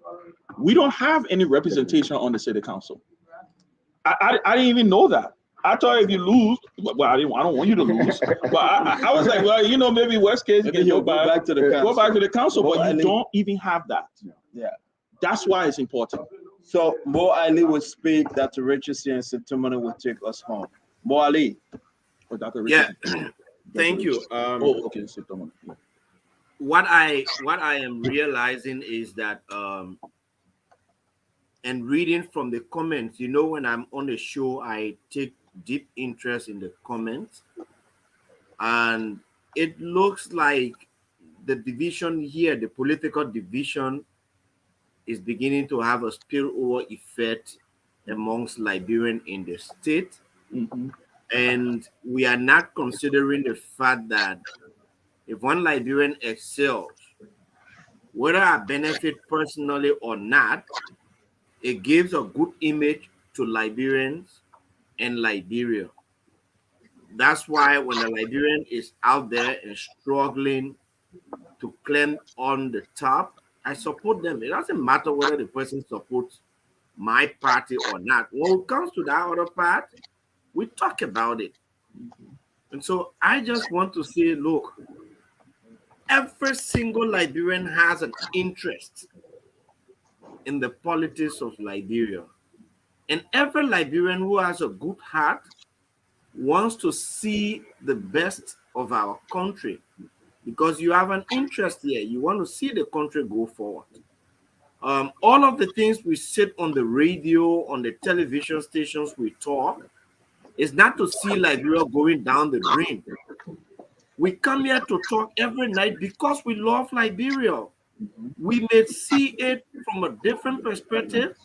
we don't have any representation on the city council. I didn't even know that. I thought if you lose, well, I don't want you to lose. But I was like, well, maybe worst case you can go back to the council, but you don't even have that. Yeah. That's why it's important. So Mo Ali will speak, Dr. Richardson and September will take us home. Mo Ali. Or Dr. Richardson. Yeah. Thank you. Okay, September. What I am realizing is that and reading from the comments, when I'm on the show, I take deep interest in the comments, and it looks like the division here, the political division, is beginning to have a spillover effect amongst Liberians in the state. Mm-hmm. And we are not considering the fact that if one Liberian excels, whether I benefit personally or not, it gives a good image to Liberians and Liberia. That's why when a Liberian is out there and struggling to climb on the top, I support them. It doesn't matter whether the person supports my party or not. When it comes to that other part, we talk about it. And so I just want to say, look, every single Liberian has an interest in the politics of Liberia. And every Liberian who has a good heart wants to see the best of our country because you have an interest here. You want to see the country go forward. All of the things we sit on the radio, on the television stations, we talk, is not to see Liberia going down the drain. We come here to talk every night because we love Liberia. We may see it from a different perspective,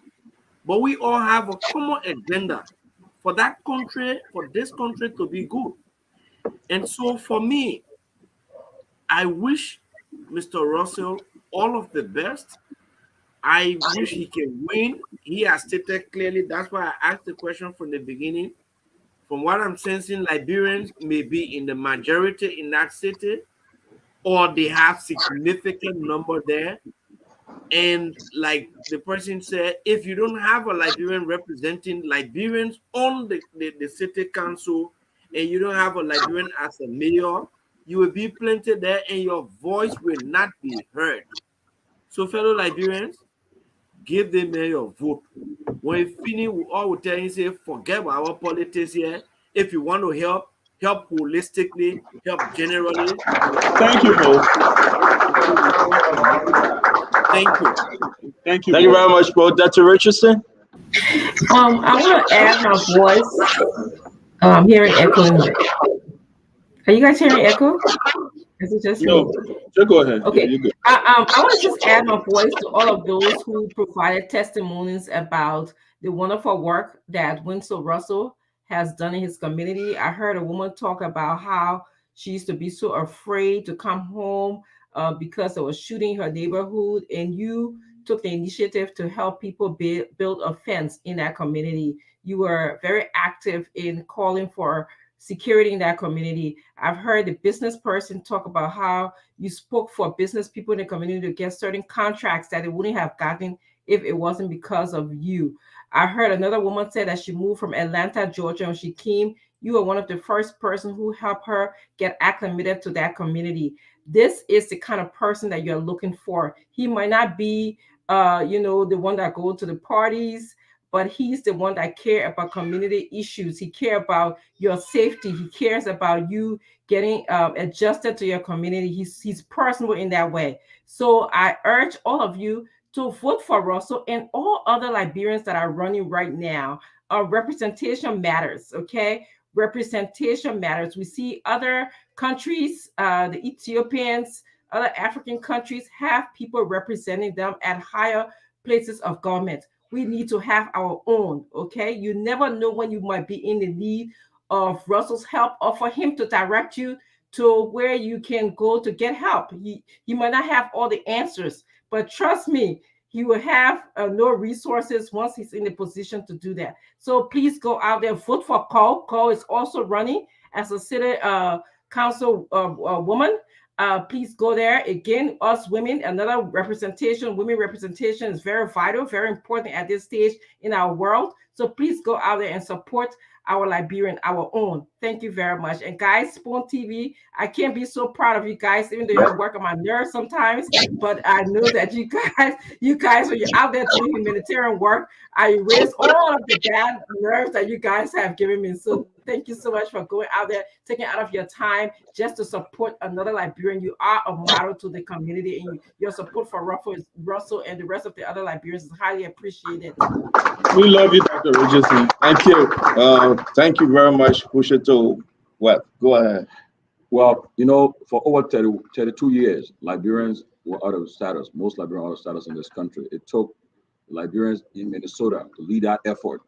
but we all have a common agenda for that country, for this country to be good. And so for me, I wish Mr. Russell all of the best. I wish he can win. He has stated clearly. That's why I asked the question from the beginning. From what I'm sensing, Liberians may be in the majority in that city, or they have significant number there. And like the person said, if you don't have a Liberian representing Liberians on the city council, and you don't have a Liberian as a mayor, you will be plenty there and your voice will not be heard. So fellow Liberians, give the mayor a vote. When you finish, we all will tell you, say, forget about our politics here. If you want to help, help holistically, help generally. Thank you, Bo. Thank you. Thank you. Thank you very much, bro. Dr. Richardson. I want to add my voice. I'm hearing echoing. Are you guys hearing echo? Is it just no? Just go ahead. Okay. Yeah, I want to just add my voice to all of those who provided testimonies about the wonderful work that Winslow Russell has done in his community. I heard a woman talk about how she used to be so afraid to come home because they were shooting in her neighborhood, and you took the initiative to help people build a fence in that community. You were very active in calling for security in that community. I've heard the business person talk about how you spoke for business people in the community to get certain contracts that they wouldn't have gotten if it wasn't because of you. I heard another woman say that she moved from Atlanta, Georgia, and she came. You were one of the first person who helped her get acclimated to that community. This is the kind of person that you're looking for. He might not be, the one that goes to the parties, but he's the one that cares about community issues. He cares about your safety. He cares about you getting adjusted to your community. He's personal in that way. So I urge all of you to vote for Russell and all other Liberians that are running right now. Representation matters, okay? Representation matters. We see other countries, the Ethiopians, other African countries have people representing them at higher places of government. We need to have our own, okay? You never know when you might be in the need of Russell's help or for him to direct you to where you can go to get help. He might not have all the answers, but trust me, he will have no resources once he's in the position to do that. So please go out there, vote for Cole. Cole is also running as a city council woman. Please go there. Again, us women, another representation, women representation is very vital, very important at this stage in our world. So please go out there and support our Liberian, our own. Thank you very much. And guys, Spoon TV, I can't be so proud of you guys, even though you work on my nerves sometimes, but I know that you guys, when you're out there doing humanitarian work, I erase all of the bad nerves that you guys have given me. So thank you so much for going out there, taking out of your time just to support another Liberian. You are a model to the community, and your support for Russell and the rest of the other Liberians is highly appreciated. We love you, Dr. Richardson. Thank you. Thank you very much, Pushato. What? Go ahead. Well, for over 32 years, Liberians were out of status. Most Liberians were out of status in this country. It took Liberians in Minnesota to lead that effort.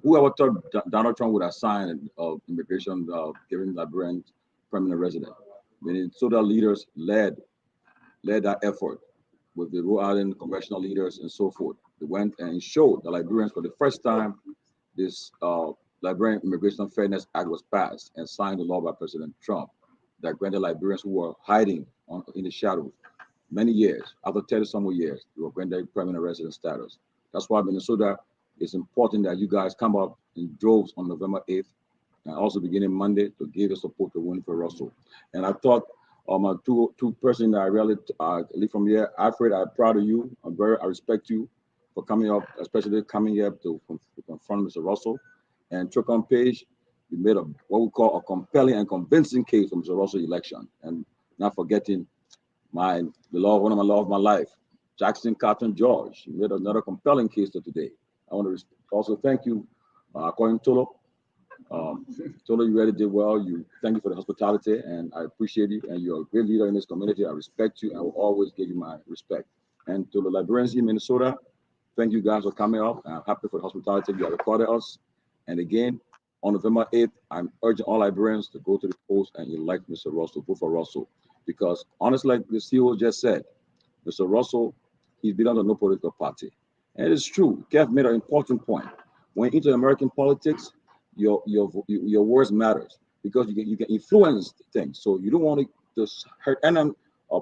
Whoever thought Donald Trump would assign immigration, giving Liberians permanent resident? Minnesota leaders led that effort with the Rhode Island congressional leaders and so forth. They went and showed the Liberians for the first time this Liberian Immigration Fairness Act was passed and signed into law by President Trump that granted Liberians who were hiding in the shadows many years, after 30 some years, they were granted permanent resident status. That's why Minnesota, it's important that you guys come up in droves on November 8th and also beginning Monday to give your support to Winifred Russell. And I thought my two persons that I really live from here, Alfred, I'm proud of you. I respect you for coming up, especially coming here to confront Mr. Russell. And Tricon Page, you made what we call a compelling and convincing case for Mr. Russell's election. And not forgetting one of my love of my life, Jackson Carton George. You made another compelling case to today. I want to also thank you, according to Tolo. Tolo, you really did well. Thank you for the hospitality, and I appreciate you. And you're a great leader in this community. I respect you, and I will always give you my respect. And to the Liberians in Minnesota, thank you guys for coming up. I'm happy for the hospitality you have recorded us. And again, on November 8th, I'm urging all Liberians to go to the polls and elect Mr. Russell, vote for Russell. Because honestly, like the CEO just said, Mr. Russell, he's belongs to no political party. And it is true. Kev made an important point. When into American politics, your words matters because you can influence things. So you don't want to just hurt any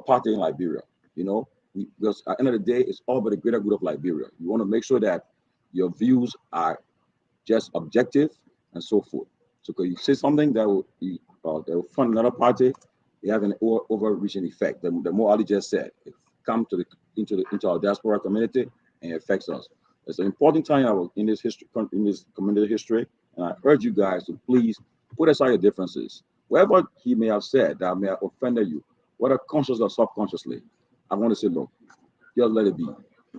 party in Liberia, because at the end of the day, it's all about the greater good of Liberia. You want to make sure that your views are just objective and so forth. So because you say something that will fund another party, you have an overreaching effect. The more Ali just said, it comes into our diaspora community and it affects us. It's an important time in this community history, and I urge you guys to please put aside your differences. Whatever he may have said that may have offended you, whether consciously or subconsciously, I want to say, look, just let it be.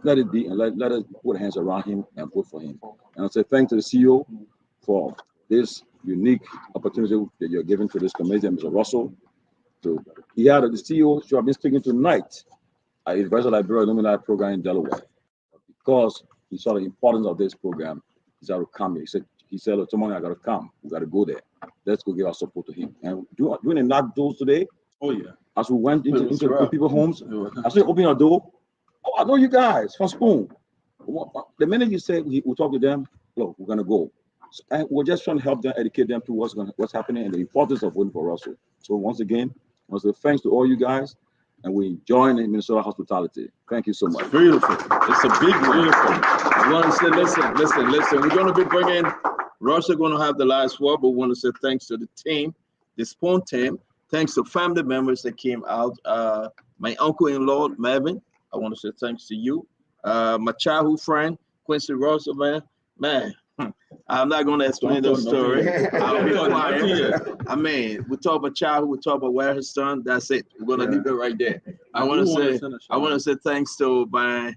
Let it be, and let us put hands around him and vote for him. And I say thanks to the CEO for this unique opportunity that you're giving to this committee, Mr. Russell. So he had the CEO who I've been speaking tonight at Universal Liberia Alumni Program in Delaware. Because he saw the importance of this program, he said to come here. He said, look, tomorrow I gotta come. We gotta go there. Let's go give our support to him. And doing a knock doors today. Oh yeah. As we went into people's homes, as we opened our door, oh, I know you guys from Spoon. The minute you say we talk to them, look, we're gonna go. And we're just trying to help them, educate them to what's happening and the importance of voting for Russell. So once again, I want to say thanks to all you guys, and we join in Minnesota hospitality. Thank you so much. It's beautiful. It's a big beautiful. I want to say, listen. We're going to be bringing Russell. Going to have the last word, but we want to say thanks to the team, the Spoon team. Thanks to family members that came out. My uncle-in-law, Marvin. I want to say thanks to you. My childhood friend, Quincy Russell, man. I'm not going to explain the story. I'll be quiet. I mean, we talk about childhood, we talk about where his son. That's it. We're gonna leave it right there. I want to say thanks to my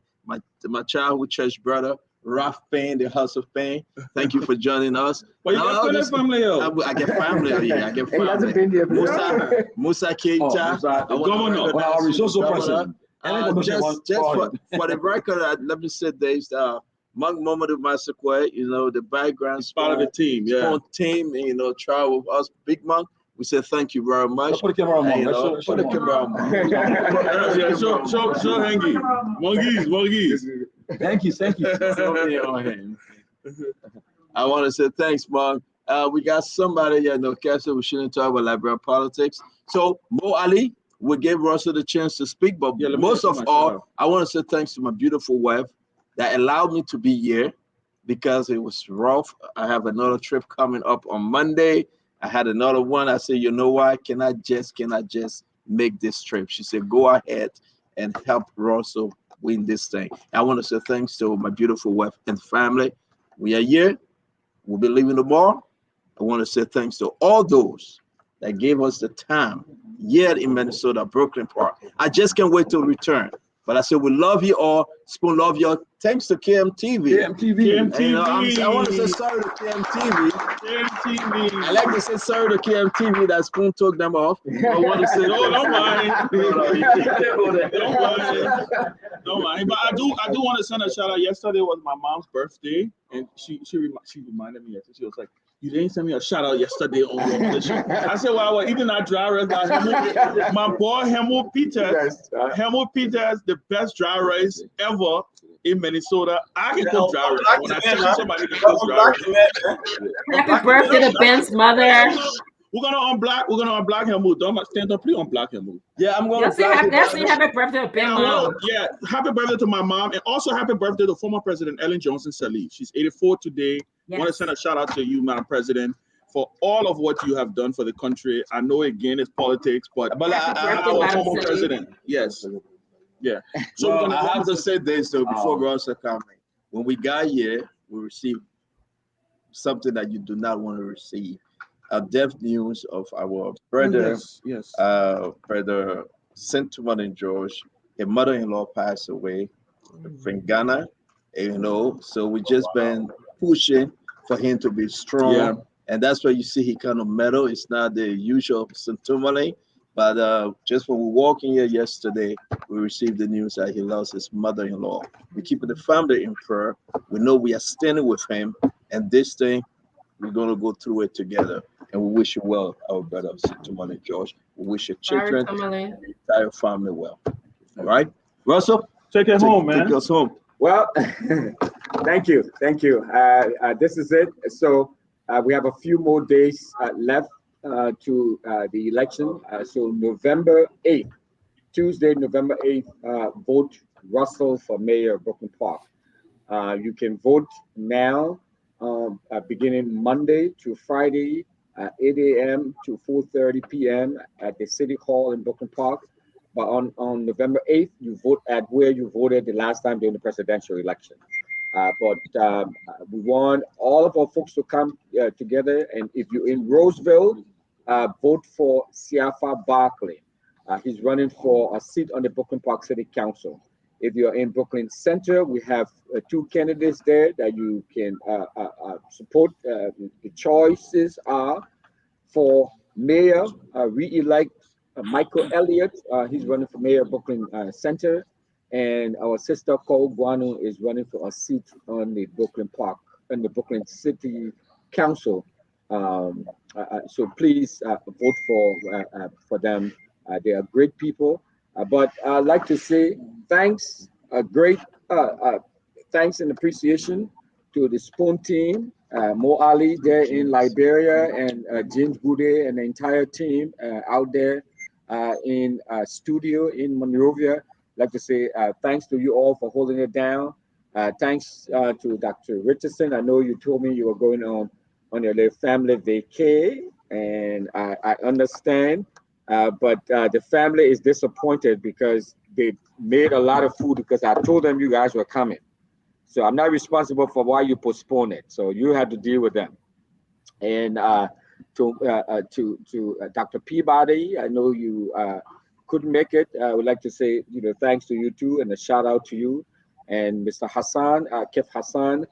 childhood church brother, Ralph Payne, the House of Pain. Thank you for joining us. Well, I get family. I get family. Musa Keita, governor, our resource person. Just for the record, let me say this. Monk Moment of Massacre, the background part of the team, team, travel with us, Big Monk. We say thank you very much. Put the camera on, put the camera on. Show Hangy. Mongees. Thank you. I want to say thanks, Monk. We got somebody, Cassie, we shouldn't talk about Liberian politics. So, Mo Ali, we gave Russell the chance to speak, but most of all, I want to say thanks to my beautiful wife that allowed me to be here because it was rough. I have another trip coming up on Monday. I had another one. I said, you know what? Can I just make this trip? She said, go ahead and help Russell win this thing. I want to say thanks to my beautiful wife and family. We are here. We'll be leaving tomorrow. I want to say thanks to all those that gave us the time here in Minnesota, Brooklyn Park. I just can't wait to return. But I said, we love you all. Spoon love you all. Thanks to KMTV. I want to say sorry to KMTV. I like to say sorry to KMTV that Spoon took them off. I want to say, don't mind. Don't mind. But I do want to send a shout out. Yesterday was my mom's birthday, and she reminded me. She was like, you didn't send me a shout out yesterday on your audition. I said, well, I was eating that dry rice. My boy Hemo Peters, the best dry rice ever. in Minnesota. I can cook dry rice. When I tell you somebody can cook dry rice. Happy birthday to Ben's mother. We're gonna unblock him. Don't stand up, please unblock him. Yeah, I'm gonna. Happy birthday to Ben's mom. Yeah, happy birthday to my mom, and also happy birthday to former President Ellen Johnson Sirleaf. She's 84 today. I want to send a shout out to you, Madam President, for all of what you have done for the country. I know again it's politics, but our former president, yes, yeah. So I have to say this though before Ross coming. When we got here, we received something that you do not want to receive. Death news of our brother, brother Sentiment and George. His mother-in-law passed away from Ghana, so we just been pushing for him to be strong, and that's why you see he kind of metal. It's not the usual Sentiment, but just when we walked in here yesterday, we received the news that he lost his mother-in-law. We keep the family in prayer. We know we are standing with him, and this thing, we're going to go through it together. And we wish you well, our brother Sentiment George. We wish your children and the entire family well. All right, Russell, take it home, man. Take us home. Well, thank you. This is it. So we have a few more days left to the election. So November 8th, Tuesday, November 8th, vote Russell for mayor of Brooklyn Park. You can vote now, beginning Monday to Friday, 8 a.m. to 4:30 p.m. at the City Hall in Brooklyn Park. But on November 8th, you vote at where you voted the last time during the presidential election. But we want all of our folks to come together. And if you're in Roseville, vote for Siafa Barkley. He's running for a seat on the Brooklyn Park City Council. If you're in Brooklyn Center, we have two candidates there that you can support. The choices are for mayor, re-elect Michael Elliott. He's running for mayor of Brooklyn Center. And our sister Cole Guano is running for a seat on the Brooklyn Park, and the Brooklyn City Council. So please vote for them. They are great people. But I'd like to say thanks, great thanks and appreciation to the Spoon team, Mo Ali there in Liberia, and James Boudet and the entire team out there in studio in Monrovia. I'd like to say thanks to you all for holding it down. Thanks to Dr. Richardson. I know you told me you were going on your little family vacay, and I understand. But the family is disappointed because they made a lot of food because I told them you guys were coming. So I'm not responsible for why you postponed it. So you had to deal with them. And to Dr. Peabody, I know you couldn't make it. I would like to say, thanks to you too, and a shout out to you. And Mr. Hassan, Kef Hassan,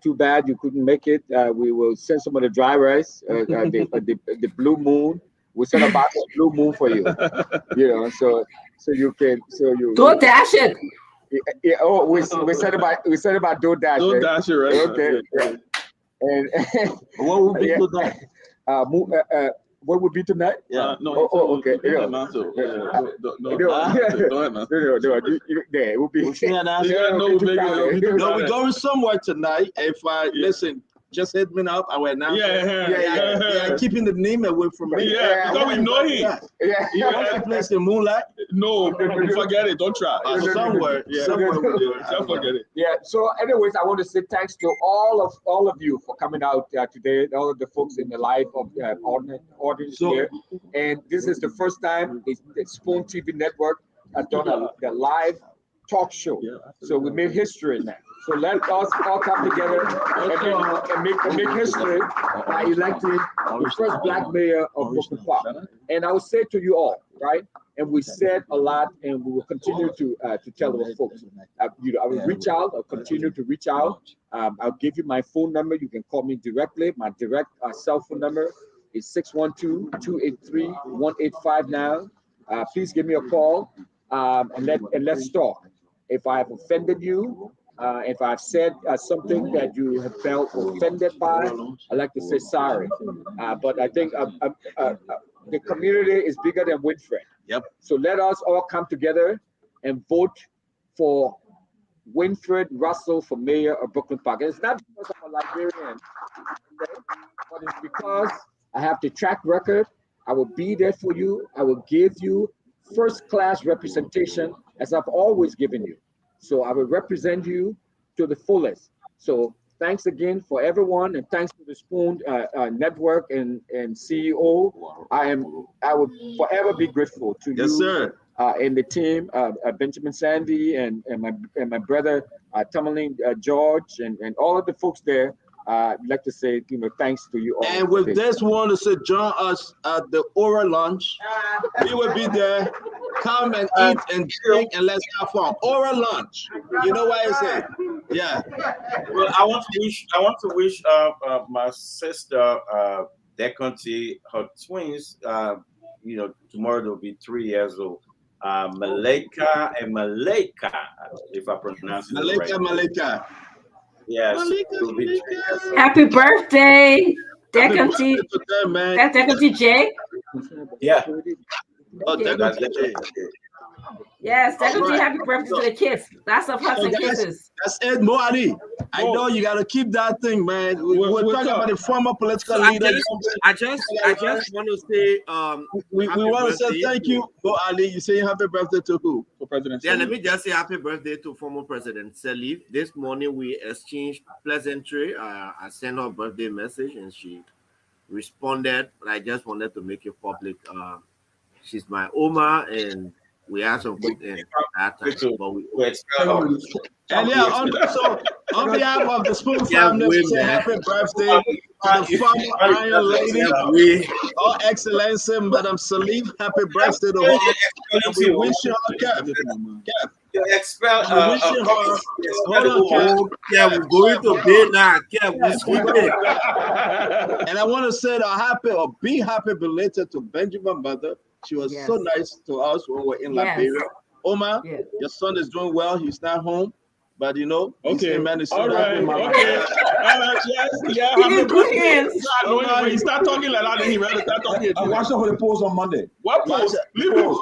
too bad you couldn't make it. We will send some of the dry rice, the Blue Moon. We sent a box of Blue Moon for you, so you can, Don't dash it. Yeah, we said about DoorDash. DoorDash, right? Okay. Right. And what would be tonight? What would be tonight? Yeah. Okay. No, it would be. No, we're going somewhere tonight. If listen, just hit me up. I will announce. Yeah. Keeping the name away from me. Yeah, because we know him. You want to place the moonlight? No, forget it. Don't try. Somewhere. Don't forget it. Yeah. So, anyways, I want to say thanks to all of you for coming out today. All of the folks in the live audience here, and this is the first time the Spoon TV Network has done the live talk show. So we made history now. So let us all come together and make history by electing the first Black mayor of Brooklyn Park. And I will say to you all, right? And we said a lot, and we will continue to tell our folks. I will reach out. I'll continue to reach out. I'll give you my phone number. You can call me directly. My direct cell phone number is 612-283-1859. Please give me a call and let's talk. If I have offended you, if I've said something that you have felt offended by, I'd like to say sorry. But I think the community is bigger than Winfred. Yep. So let us all come together and vote for Winfred Russell for mayor of Brooklyn Park. And it's not because I'm a Liberian, okay, but it's because I have the track record. I will be there for you. I will give you first-class representation as I've always given you. So I will represent you to the fullest. So thanks again for everyone, and thanks to the Spoon Network and CEO. I will forever be grateful to you, sir. And the team, Benjamin Sandy and my brother Tamerlane George and all of the folks there. I'd like to say, thanks to you all. And with this, we want to say, join us at the Aura Lunch. We will be there. Come and eat and drink and let's have fun. Aura Lunch. You know what I say? Yeah. Well, I want to wish my sister Deconti, her twins. Tomorrow they'll be 3 years old. Malika and Malika, if I pronounce it right. Malika. Yes. Happy birthday, Deconti. That's Deconti J. Yeah. Oh, Deconti J. Yes, Deconti. Right. Happy birthday to the kids. Lots of hugs and kisses. That's Ed Moali. I know you gotta keep that thing, man. We're talking about the former political leader. I just want to say we want to say thank you, Mo Ali. You say happy birthday to who? For President. Yeah, let me just say happy birthday to former President Salif. This morning we exchanged pleasantry. I sent her a birthday message and she responded, but I just wanted to make it public. She's my Oma and we had some good things at that time, but we and yeah, on behalf of the Spoon family, we say happy birthday to the former Iron Lady, Her Excellency, Madam Salif. Happy birthday to her. We wish you all Kev. Yeah, we're going to bed now. Yeah, we're sleeping. And I want to say be happy belated to Benjamin's mother. She was so nice to us when we were in Liberia. Omar, your son is doing well. He's not home, but he's in Minnesota. All right. Yes. When he start talking like that, then he rather start talking. I watched out for the post on Monday. What post? Leave him alone.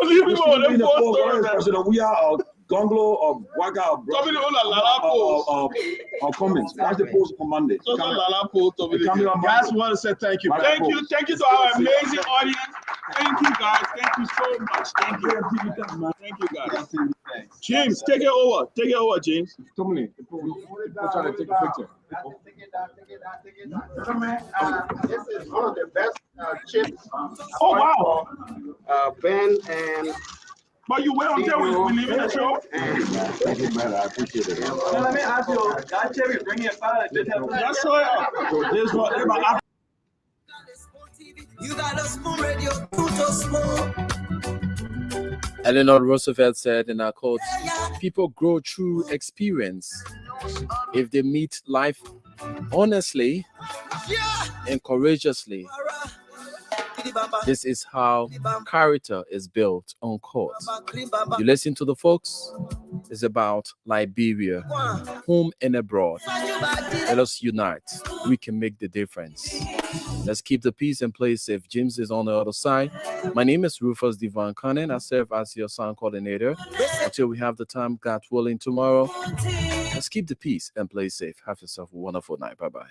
We are Gonglo or Waga or comments. Watch the post on Monday. Guys, want to say thank you. Thank you to our amazing audience. Thank you, guys. Thank you so much. Thank you. Thank you, guys. James, take it over. Take it over, James. Come on. Try to take a picture. This is one of the best chips. Oh, wow. Ben and. But you wait until we leave the show? Thank you, man. I appreciate it. Let me ask you, God Cherry, bring it back. That's so there's what you got a Spoon Radio, Tuto Spoon. Eleanor Roosevelt said in our quote, people grow through experience. If they meet life honestly and courageously, this is how character is built on court. You listen to the folks, it's about Liberia, home and abroad. Let us unite. We can make the difference. Let's keep the peace and play safe. James is on the other side. My name is Rufus Devon Cannon. I serve as your sound coordinator. Until we have the time, God willing, tomorrow. Let's keep the peace and play safe. Have yourself a wonderful night. Bye-bye.